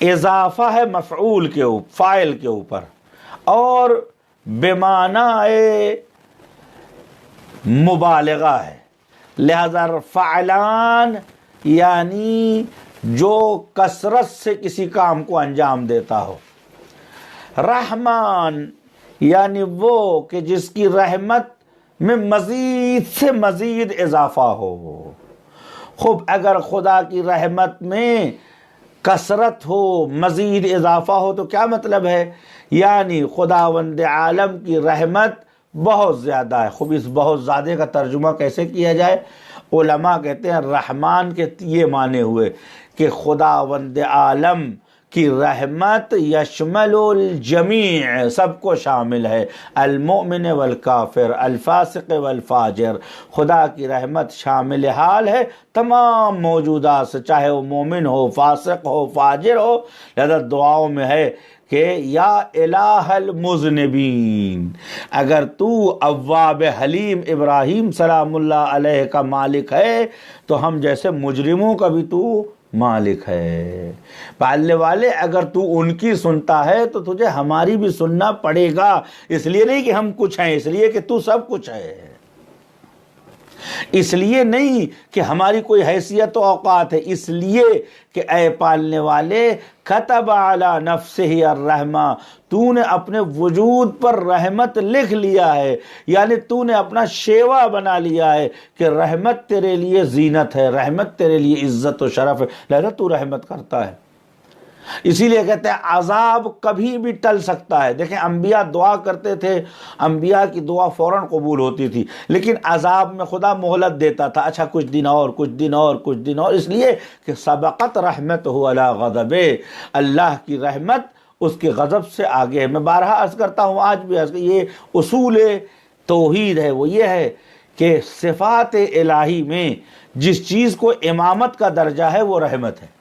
اضافہ ہے مفعول کے اوپر، فاعل کے اوپر، اور بمعنی مبالغہ ہے، لہذا فعلان یعنی جو کثرت سے کسی کام کو انجام دیتا ہو۔ رحمان یعنی وہ کہ جس کی رحمت میں مزید سے مزید اضافہ ہو۔ خوب اگر خدا کی رحمت میں کثرت ہو، مزید اضافہ ہو، تو کیا مطلب ہے؟ یعنی خداوند عالم کی رحمت بہت زیادہ ہے۔ خوب اس بہت زیادہ کا ترجمہ کیسے کیا جائے؟ علماء کہتے ہیں رحمان کے یہ معنی ہوئے کہ خداوند عالم کی رحمت یشمل الجمیع، سب کو شامل ہے، المؤمن والکافر، الفاسق والفاجر۔ خدا کی رحمت شامل حال ہے تمام موجودات سے، چاہے وہ مومن ہو، فاسق ہو، فاجر ہو۔ لہذا دعاؤں میں ہے کہ یا الہ المذنبین، اگر تو اواب حلیم ابراہیم سلام اللہ علیہ کا مالک ہے تو ہم جیسے مجرموں کا بھی تو مالک ہے۔ پالنے والے اگر تو ان کی سنتا ہے تو تجھے ہماری بھی سننا پڑے گا، اس لیے نہیں کہ ہم کچھ ہیں، اس لیے کہ تو سب کچھ ہے، اس لیے نہیں کہ ہماری کوئی حیثیت و اوقات ہے، اس لیے کہ اے پالنے والے کتب علی نفسہ الرحمہ، تو نے اپنے وجود پر رحمت لکھ لیا ہے، یعنی تو نے اپنا شیوا بنا لیا ہے کہ رحمت تیرے لیے زینت ہے، رحمت تیرے لیے عزت و شرف ہے، لہذا تو رحمت کرتا ہے۔ اسی لیے کہتے ہیں عذاب کبھی بھی ٹل سکتا ہے۔ دیکھیں انبیاء دعا کرتے تھے، انبیاء کی دعا فوراً قبول ہوتی تھی، لیکن عذاب میں خدا مہلت دیتا تھا، اچھا کچھ دن اور، کچھ دن اور، کچھ دن اور، اس لیے کہ سبقت رحمتہ علی غضبہ، اللہ کی رحمت اس کے غضب سے آگے ہے۔ میں بارہا عرض کرتا ہوں، آج بھی عرض، یہ اصول توحید ہے، وہ یہ ہے کہ صفات الہی میں جس چیز کو امامت کا درجہ ہے وہ رحمت ہے۔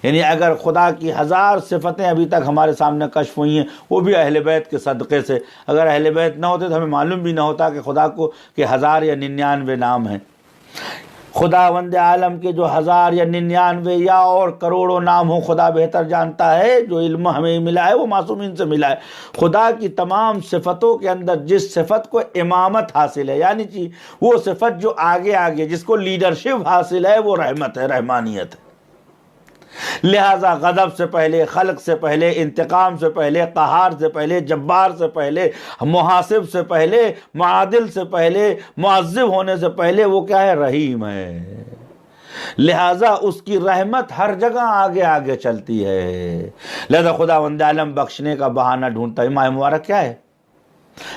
یعنی اگر خدا کی 1000 صفتیں ابھی تک ہمارے سامنے کشف ہوئی ہیں، وہ بھی اہل بیت کے صدقے سے، اگر اہل بیت نہ ہوتے تو ہمیں معلوم بھی نہ ہوتا کہ خدا کو کہ 1000 یا 99 نام ہیں۔ خداوند عالم کے جو 1000 یا 99 یا اور کروڑوں نام ہوں، خدا بہتر جانتا ہے، جو علم ہمیں ملا ہے وہ معصومین سے ملا ہے۔ خدا کی تمام صفتوں کے اندر جس صفت کو امامت حاصل ہے، یعنی وہ صفت جو آگے آگے جس کو لیڈرشپ حاصل ہے، وہ رحمت ہے، رحمانیت ہے۔ لہذا غضب سے پہلے، خلق سے پہلے، انتقام سے پہلے، قہار سے پہلے، جبار سے پہلے، محاسب سے پہلے، معادل سے پہلے، معذب ہونے سے پہلے وہ کیا ہے؟ رحیم ہے۔ لہذا اس کی رحمت ہر جگہ آگے آگے چلتی ہے، لہذا خداوند عالم بخشنے کا بہانہ ڈھونڈتا ہے۔ ماہ مبارک کیا ہے؟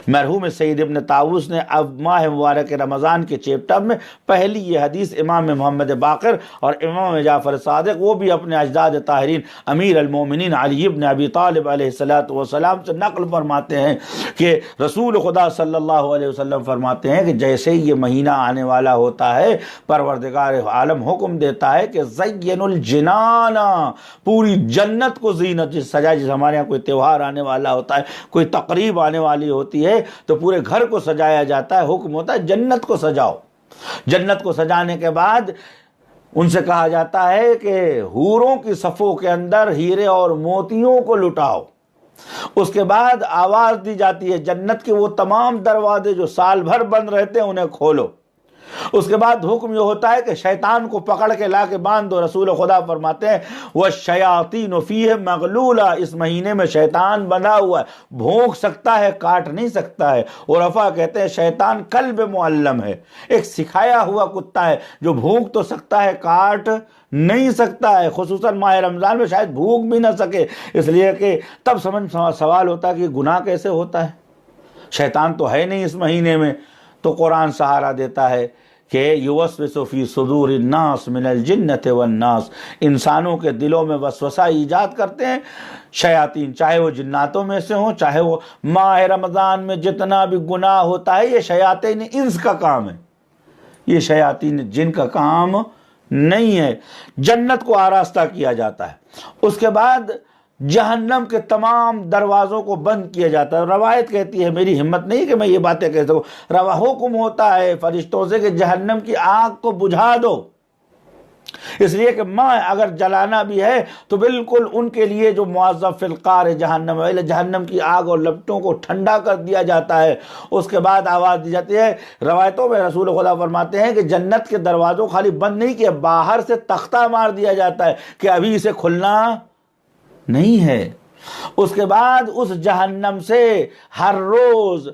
مرحوم سید ابن طاووس نے اب ماہ مبارک رمضان کے چیپٹر میں پہلی یہ حدیث امام محمد باقر اور امام جعفر صادق، وہ بھی اپنے اجداد طاہرین امیر المومنین علی ابن ابی طالب علیہ السلام سے نقل فرماتے ہیں کہ رسول خدا صلی اللہ علیہ وسلم فرماتے ہیں کہ جیسے ہی یہ مہینہ آنے والا ہوتا ہے، پروردگار عالم حکم دیتا ہے کہ زین الجنان، پوری جنت کو زینت سجائے. جس ہمارے یہاں کوئی تہوار آنے والا ہوتا ہے، کوئی تقریب آنے والی ہوتی ہے تو پورے گھر کو سجایا جاتا ہے، حکم ہوتا ہے جنت کو سجاؤ. جنت کو سجانے کے بعد ان سے کہا جاتا ہے کہ حوروں کی صفوں کے اندر ہیرے اور موتیوں کو لٹاؤ. اس کے بعد آواز دی جاتی ہے جنت کے وہ تمام دروازے جو سال بھر بند رہتے ہیں انہیں کھولو. اس کے بعد حکم یہ ہوتا ہے کہ شیطان کو پکڑ کے لا کے باندھ دو. رسول خدا فرماتے ہیں وَالشَّيَاطِينُ فِيهِ مَغْلُولَةٌ، اس مہینے میں شیطان بندھا ہوا ہے، بھونک سکتا ہے کاٹ نہیں سکتا ہے. عرفاء کہتے ہیں شیطان کلب معلم ہے، ایک سکھایا ہوا کتا ہے جو بھونک تو سکتا ہے کاٹ نہیں سکتا ہے. خصوصاً ماہ رمضان میں شاید بھوک بھی نہ سکے، اس لیے کہ تب سوال ہوتا ہے کہ گناہ کیسے ہوتا ہے، شیطان تو ہے نہیں اس مہینے میں. تو قرآن سہارا دیتا ہے کہ یوسوس فی صدور الناس من الجنۃ والناس، انسانوں کے دلوں میں وسوسہ ایجاد کرتے ہیں شیاطین، چاہے وہ جناتوں میں سے ہوں، چاہے وہ ماہ رمضان میں جتنا بھی گناہ ہوتا ہے یہ شیاطین انس کا کام ہے، یہ شیاطین جن کا کام نہیں ہے. جنت کو آراستہ کیا جاتا ہے. اس کے بعد جہنم کے تمام دروازوں کو بند کیا جاتا ہے. روایت کہتی ہے، میری ہمت نہیں کہ میں یہ باتیں کہہ سکوں، حکم ہوتا ہے فرشتوں سے کہ جہنم کی آگ کو بجھا دو، اس لیے کہ ماں اگر جلانا بھی ہے تو بالکل ان کے لیے جو معذب فی القار جہنم ہے، جہنم کی آگ اور لپٹوں کو ٹھنڈا کر دیا جاتا ہے. اس کے بعد آواز دی جاتی ہے، روایتوں میں رسول خدا فرماتے ہیں کہ جنت کے دروازوں خالی بند نہیں کیا، باہر سے تختہ مار دیا جاتا ہے کہ ابھی اسے کھلنا نہیں ہے. اس کے بعد اس جہنم سے ہر روز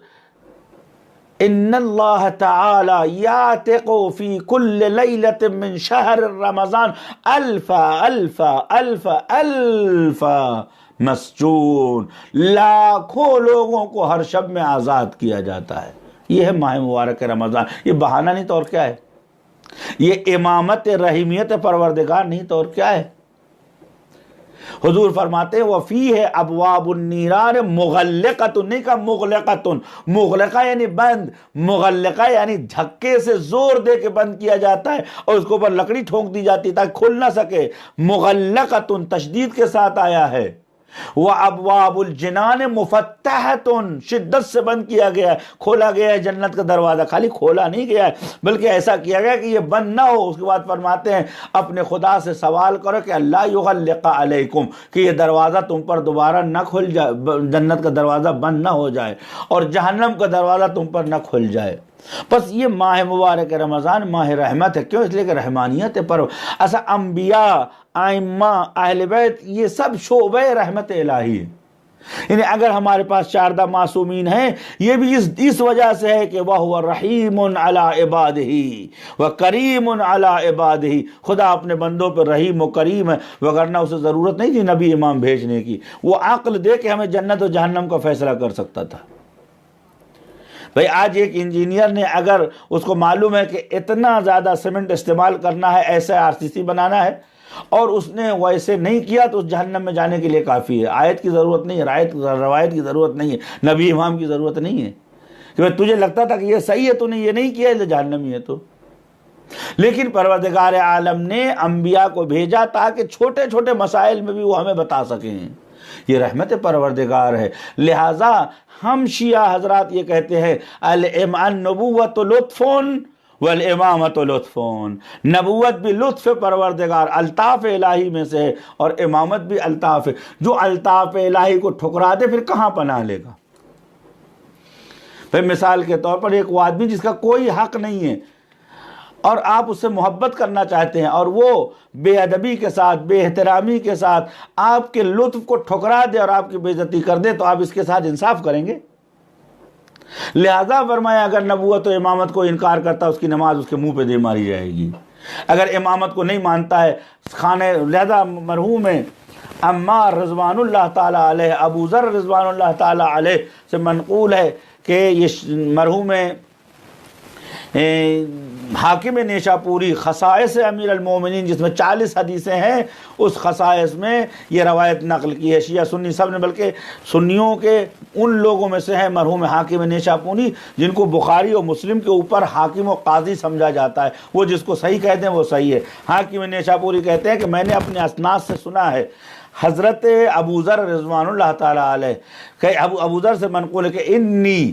ان اللہ تعالی یعتق فی کل لیلۃ من شہر رمضان الف الف الف الف مسجون، لاکھوں لوگوں کو ہر شب میں آزاد کیا جاتا ہے. یہ ہے ماہ مبارک رمضان. یہ بہانہ نہیں تو اور کیا ہے، یہ امامت رحیمیت پروردگار نہیں تو اور کیا ہے. حضور فرماتے ہیں وَفِيهِ أَبْوَابُ النِّيرَانِ مُغَلِّقَةٌ، نہیں کہا مغلقۃ، مغلقہ یعنی بند، مغلقہ یعنی دھکے سے زور دے کے بند کیا جاتا ہے اور اس کے اوپر لکڑی ٹھونک دی جاتی تاکہ کھل نہ سکے. مغلقۃ تشدید کے ساتھ آیا ہے. وَأَبْوَابُ الْجِنَانِ مُفَتَّحَةٌ، شدت سے بند کیا گیا ہے، کھولا گیا ہے جنت کا دروازہ. خالی کھولا نہیں گیا ہے بلکہ ایسا کیا گیا کہ یہ بند نہ ہو. اس کے بعد فرماتے ہیں اپنے خدا سے سوال کرو کہ اللہ یغلق علیکم، کہ یہ دروازہ تم پر دوبارہ نہ کھل جائے، جنت کا دروازہ بند نہ ہو جائے اور جہنم کا دروازہ تم پر نہ کھل جائے. بس یہ ماہ مبارک رمضان ماہ رحمت ہے. کیوں؟ اس لیے کہ رحمانیت ہے. پر ایسا انبیاء، ائمہ، اہل بیت یہ سب شعبہ رحمت الہی ہے. یعنی اگر ہمارے پاس شاردہ معصومین ہیں یہ بھی اس وجہ سے ہے کہ وَهُوَ رَحِيمٌ عَلَىٰ عِبَادِهِ وَكَرِيمٌ عَلَىٰ عِبَادِهِ، خدا اپنے بندوں پر رحیم و کریم ہے، وگرنہ اسے ضرورت نہیں تھی نبی امام بھیجنے کی. وہ عقل دے کے ہمیں جنت و جہنم کا فیصلہ کر سکتا تھا. بھئی آج ایک انجینئر نے اگر اس کو معلوم ہے کہ اتنا زیادہ سیمنٹ استعمال کرنا ہے، ایسا RCC بنانا ہے، اور اس نے ویسے نہیں کیا تو اس جہنم میں جانے کے لیے کافی ہے. آیت کی ضرورت نہیں ہے، روایت کی ضرورت نہیں ہے، نبی امام کی ضرورت نہیں ہے کہ تجھے لگتا تھا کہ یہ صحیح ہے، تو نے یہ نہیں کیا، جہنمی ہے تو. لیکن پروردگار عالم نے انبیاء کو بھیجا تاکہ چھوٹے چھوٹے مسائل میں بھی وہ ہمیں بتا سکیں. یہ رحمت پروردگار ہے. لہٰذا ہم شیعہ حضرات یہ کہتے ہیں النبوۃ لطف والامامۃ لطف، نبوت بھی لطف پروردگار، الطاف الہی میں سے ہے، اور امامت بھی الطاف ہے. جو الطاف الہی کو ٹھکرا دے پھر کہاں پناہ لے گا. پھر مثال کے طور پر ایک وہ آدمی جس کا کوئی حق نہیں ہے اور آپ اس سے محبت کرنا چاہتے ہیں اور وہ بے ادبی کے ساتھ، بے احترامی کے ساتھ آپ کے لطف کو ٹھکرا دے اور آپ کی بے عزتی کر دے، تو آپ اس کے ساتھ انصاف کریں گے. لہذا فرمایا اگر نبوت و امامت کو انکار کرتا اس کی نماز اس کے منہ پہ دے ماری جائے گی. اگر امامت کو نہیں مانتا ہے خانہ، لہذا مرحوم عمار رضوان اللہ تعالیٰ علیہ، ابو ذر رضوان اللہ تعالیٰ علیہ سے منقول ہے کہ یہ مرحوم حاکم نیشاپوری خصائص امیر المومنین جس میں 40 حدیثیں ہیں، اس خصائص میں یہ روایت نقل کی ہے، شیعہ سنی سب نے، بلکہ سنیوں کے ان لوگوں میں سے ہے مرحوم حاکم نیشاپوری جن کو بخاری اور مسلم کے اوپر حاکم و قاضی سمجھا جاتا ہے، وہ جس کو صحیح کہتے ہیں وہ صحیح ہے۔ حاکم نیشاپوری کہتے ہیں کہ میں نے اپنے اسناد سے سنا ہے حضرت ابو ذر رضوان اللہ تعالیٰ علیہ کہ ابو ذر سے منقول ہے کہ انی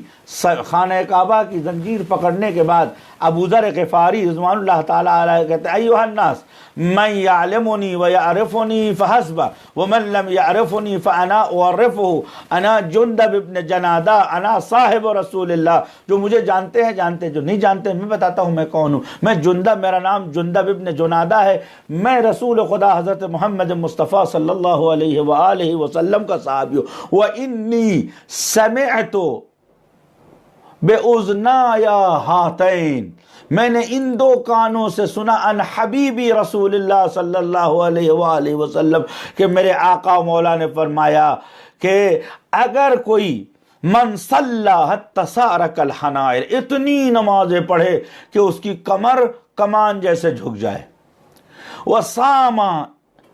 خانہ کعبہ کی زنجیر پکڑنے کے بعد ابو ذر غفاری رضوان اللہ تعالیٰ علیہ کہتے ہیں ایھا الناس من یعلمنی ویعرفنی فحسب ومن لم یعرفنی فانا اعرفہ انا جندب ابن جنادہ انا صاحب رسول اللہ۔ جو مجھے جانتے ہیں جانتے، جو نہیں جانتے میں بتاتا ہوں میں کون ہوں۔ میں جندب، میرا نام جندب ابن جنادہ ہے، میں رسول خدا حضرت محمد مصطفیٰ صلی اللہ علیہ وآلہ وسلم کا صحابی ہوں۔ وانی سمعت بِأُذْنَایَ ہاتین، میں نے ان دو کانوں سے سنا ان حبیبی رسول اللہ صلی اللہ علیہ وآلہ وسلم کہ میرے آقا و مولا نے فرمایا کہ اگر کوئی من صلی حتی سارک الحنائر، اتنی نمازیں پڑھے کہ اس کی کمر کمان جیسے جھک جائے، وَصَامَ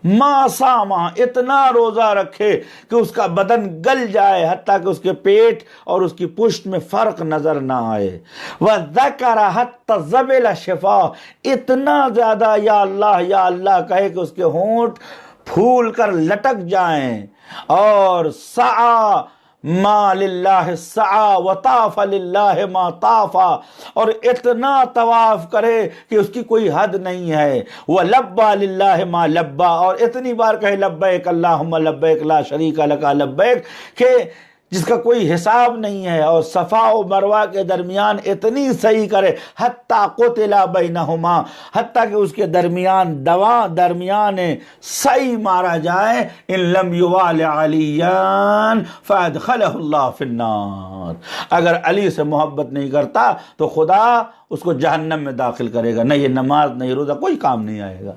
ما ساما، اتنا روزہ رکھے کہ اس کا بدن گل جائے حتیٰ کہ اس کے پیٹ اور اس کی پشت میں فرق نظر نہ آئے، وَذَكَرَ حَتَّى زَبِلَ شِفَا، اتنا زیادہ یا اللہ کہے کہ اس کے ہونٹ پھول کر لٹک جائیں، اور سعى ما للہ سعى وطاف للہ ما طافا، اور اتنا طواف کرے کہ اس کی کوئی حد نہیں ہے، وَلَبَّى لِلَّهِ مَا لَبَّى، اور اتنی بار کہے لبیک اللہم لبیک لا شریک لک لبیک کہ جس کا کوئی حساب نہیں ہے، اور صفا و مروہ کے درمیان اتنی صحیح کرے حتیٰ قتل بینہما، حتیٰ کہ اس کے درمیان صحیح مارا جائے، ان لم یوال علیان فادخلہ اللہ فی النار، اگر علی سے محبت نہیں کرتا تو خدا اس کو جہنم میں داخل کرے گا، نہ یہ نماز نہ یہ روزہ کوئی کام نہیں آئے گا۔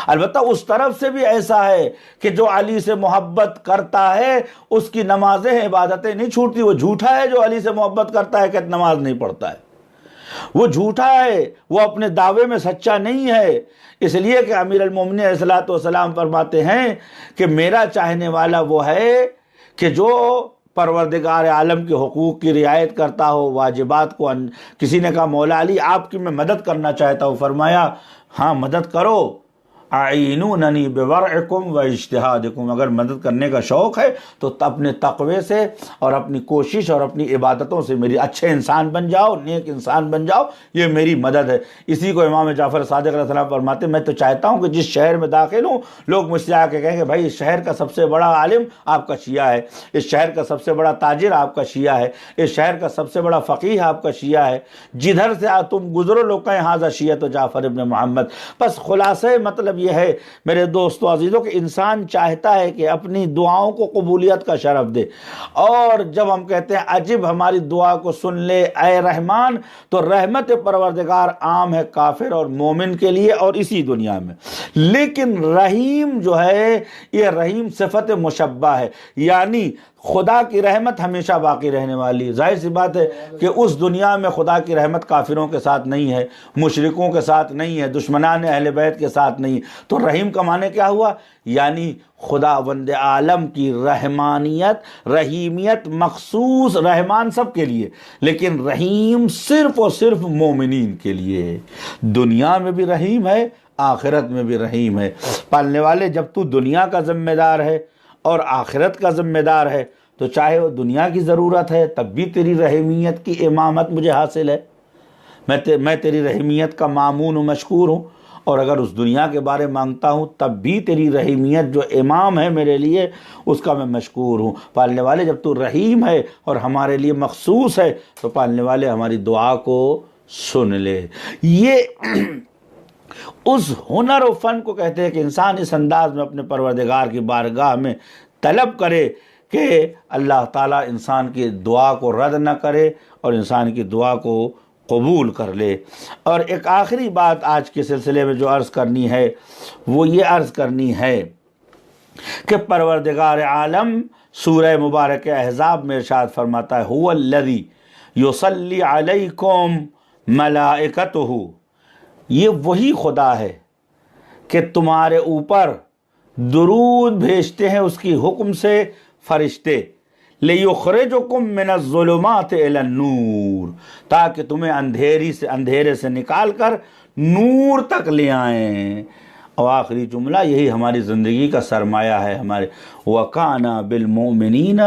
البتہ اس طرف سے بھی ایسا ہے کہ جو علی سے محبت کرتا ہے اس کی نمازیں عبادتیں نہیں چھوٹتی، وہ جھوٹا ہے جو علی سے محبت کرتا ہے کہ نماز نہیں پڑھتا ہے، وہ جھوٹا ہے، وہ اپنے دعوے میں سچا نہیں ہے۔ اس لیے کہ امیر المومنین علیہ الصلوۃ والسلام فرماتے ہیں کہ میرا چاہنے والا وہ ہے کہ جو پروردگار عالم کے حقوق کی رعایت کرتا ہو، واجبات کو کسی نے کہا مولا علی آپ کی میں مدد کرنا چاہتا ہوں، فرمایا ہاں مدد کرو، اعینوننی بورعکم و اجتہادکم، اگر مدد کرنے کا شوق ہے تو اپنے تقوی سے اور اپنی کوشش اور اپنی عبادتوں سے میری اچھے انسان بن جاؤ، نیک انسان بن جاؤ، یہ میری مدد ہے۔ اسی کو امام جعفر صادق علیہ السلام فرماتے ہیں میں تو چاہتا ہوں کہ جس شہر میں داخل ہوں لوگ مجھ سے آ کے کہیں کہ بھائی اس شہر کا سب سے بڑا عالم آپ کا شیعہ ہے، اس شہر کا سب سے بڑا تاجر آپ کا شیعہ ہے، اس شہر کا سب سے بڑا فقیہ آپ کا شیعہ ہے، جدھر سے تم گزرو لوگ کہیں ھذا شیعۃ جعفر ابن محمد۔ بس خلاصہ مطلب یہ ہے میرے دوستو عزیزوں کہ انسان چاہتا ہے کہ اپنی دعاؤں کو قبولیت کا شرف دے، اور جب ہم کہتے ہیں عجب ہماری دعا کو سن لے اے رحمان، تو رحمت پروردگار عام ہے کافر اور مومن کے لیے اور اسی دنیا میں، لیکن رحیم جو ہے یہ رحیم صفت مشبہ ہے، یعنی خدا کی رحمت ہمیشہ باقی رہنے والی۔ ظاہر سی بات ہے کہ اس دنیا میں خدا کی رحمت کافروں کے ساتھ نہیں ہے، مشرکوں کے ساتھ نہیں ہے، دشمنان اہل بیت کے ساتھ نہیں، تو رحیم کا معنی کیا ہوا؟ یعنی خداوند عالم کی رحمانیت، رحیمیت مخصوص، رحمان سب کے لیے لیکن رحیم صرف اور صرف مومنین کے لیے، دنیا میں بھی رحیم ہے آخرت میں بھی رحیم ہے۔ پالنے والے جب تو دنیا کا ذمہ دار ہے اور آخرت کا ذمہ دار ہے تو چاہے وہ دنیا کی ضرورت ہے تب بھی تیری رحیمیت کی امامت مجھے حاصل ہے، میں تیری رحیمیت کا مامون و مشکور ہوں، اور اگر اس دنیا کے بارے مانگتا ہوں تب بھی تیری رحیمیت جو امام ہے میرے لیے اس کا میں مشکور ہوں۔ پالنے والے جب تو رحیم ہے اور ہمارے لیے مخصوص ہے تو پالنے والے ہماری دعا کو سن لے۔ یہ اس ہنر و فن کو کہتے ہیں کہ انسان اس انداز میں اپنے پروردگار کی بارگاہ میں طلب کرے کہ اللہ تعالیٰ انسان کی دعا کو رد نہ کرے اور انسان کی دعا کو قبول کر لے۔ اور ایک آخری بات آج کے سلسلے میں جو عرض کرنی ہے وہ یہ عرض کرنی ہے کہ پروردگار عالم سورہ مبارک احزاب میں ارشاد فرماتا ہے هو الذی یصلی علیکم ملائکتہ، یہ وہی خدا ہے کہ تمہارے اوپر درود بھیجتے ہیں اس کی حکم سے فرشتے، لِيُخْرِجُكُم مِّنَ الظُّلُمَاتِ إِلَى النُّورِ، تاکہ تمہیں اندھیرے سے نکال کر نور تک لے آئیں۔ اور آخری جملہ یہی ہماری زندگی کا سرمایہ ہے ہمارے، وَكَانَ بِالْمُؤْمِنِينَ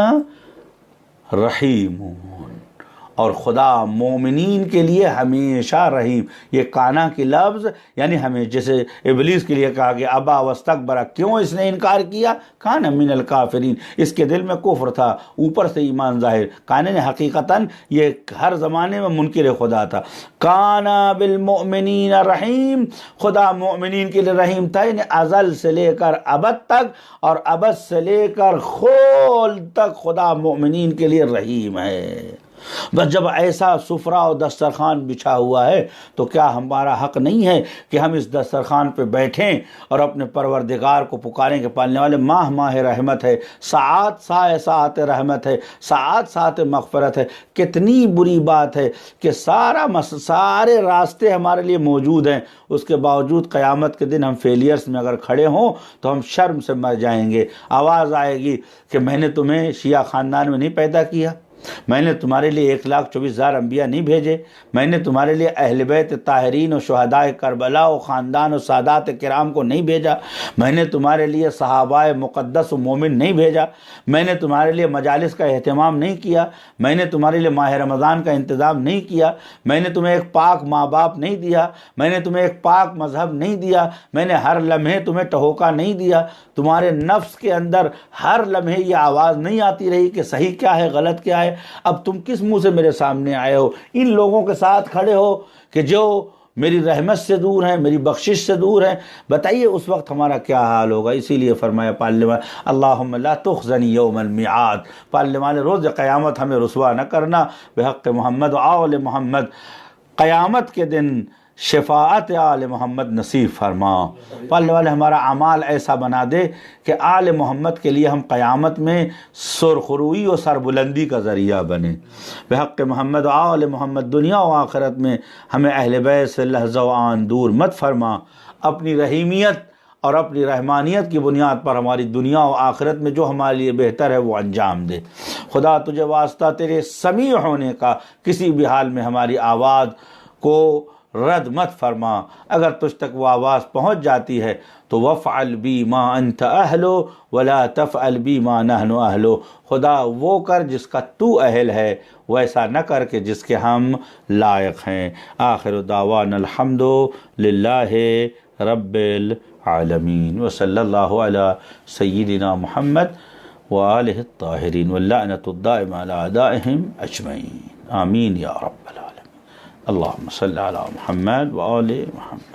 رَحِيمٌ، اور خدا مومنین کے لیے ہمیشہ رحیم۔ یہ کانا کی لفظ یعنی ہمیں جیسے ابلیس کے لیے کہا کہ ابا واستکبر، کیوں اس نے انکار کیا؟ کان من الکافرین، اس کے دل میں کفر تھا، اوپر سے ایمان ظاہر۔ کانے نے حقیقتاً یہ ہر زمانے میں منکر خدا تھا۔ کانا بالمؤمنین رحیم، خدا مومنین کے لیے رحیم تھا، یعنی ازل سے لے کر ابد تک اور ابد سے لے کر خول تک خدا مومنین کے لیے رحیم ہے۔ بس جب ایسا سفرہ و دسترخوان بچھا ہوا ہے تو کیا ہمارا حق نہیں ہے کہ ہم اس دسترخوان پہ بیٹھیں اور اپنے پروردگار کو پکاریں کہ پالنے والے ماہ ماہ رحمت ہے، ساعت ساعت رحمت ہے، ساعت مغفرت ہے۔ کتنی بری بات ہے کہ سارے راستے ہمارے لیے موجود ہیں، اس کے باوجود قیامت کے دن ہم فیلیئرز میں اگر کھڑے ہوں تو ہم شرم سے مر جائیں گے۔ آواز آئے گی کہ میں نے تمہیں شیعہ خاندان میں نہیں پیدا کیا، میں نے تمہارے لیے 1,24,000 انبیاء نہیں بھیجے، میں نے تمہارے لیے اہل بیت طاہرین و شہداء کربلا و خاندان و سادات کرام کو نہیں بھیجا، میں نے تمہارے لیے صحابہ مقدس و مومن نہیں بھیجا، میں نے تمہارے لیے مجالس کا اہتمام نہیں کیا، میں نے تمہارے لیے ماہ رمضان کا انتظام نہیں کیا، میں نے تمہیں ایک پاک ماں باپ نہیں دیا، میں نے تمہیں ایک پاک مذہب نہیں دیا، میں نے ہر لمحے تمہیں ٹہوکا نہیں دیا، تمہارے نفس کے اندر ہر لمحے یہ آواز نہیں آتی رہی کہ صحیح کیا ہے غلط کیا ہے؟ اب تم کس منہ سے میرے سامنے آئے ہو؟ ان لوگوں کے ساتھ کھڑے ہو کہ جو میری رحمت سے دور ہیں، میری بخشش سے دور ہیں۔ بتائیے اس وقت ہمارا کیا حال ہوگا؟ اسی لیے فرمایا پالنے والے اللہم لا تخزنی یوم المیعاد، پالنے والے روز قیامت ہمیں رسوا نہ کرنا، بحق محمد و آل محمد، قیامت کے دن شفاعت آل محمد نصیب فرما۔ پالنے والے ہمارا اعمال ایسا بنا دے کہ آل محمد کے لیے ہم قیامت میں سرخروئی و سربلندی کا ذریعہ بنے۔ بحق محمد و آل محمد دنیا و آخرت میں ہمیں اہل بیت سے لحظہ و آن دور مت فرما، اپنی رحیمیت اور اپنی رحمانیت کی بنیاد پر ہماری دنیا و آخرت میں جو ہمارے لیے بہتر ہے وہ انجام دے۔ خدا تجھے واسطہ تیرے سمیع ہونے کا، کسی بھی حال میں ہماری آواز کو رد مت فرما۔ اگر تجھ تک وہ آواز پہنچ جاتی ہے تو وَفْعَلْ بِي مَا أَنْتَ أَهْلُ وَلَا تَفْعَلْ بِي مَا نَحْنُ أَهْلُ، خدا وہ کر جس کا تو اہل ہے، ویسا نہ کر کے جس کے ہم لائق ہیں۔ آخر دعوانا الحمد للہ رب العالمین، وصلی اللہ علی سیدنا محمد وآلہ الطاہرین، واللعنۃ الدائمہ علی اعدائہم اجمعین، آمین یا رب العالمین۔ اللہم صلی علی محمد وآل محمد۔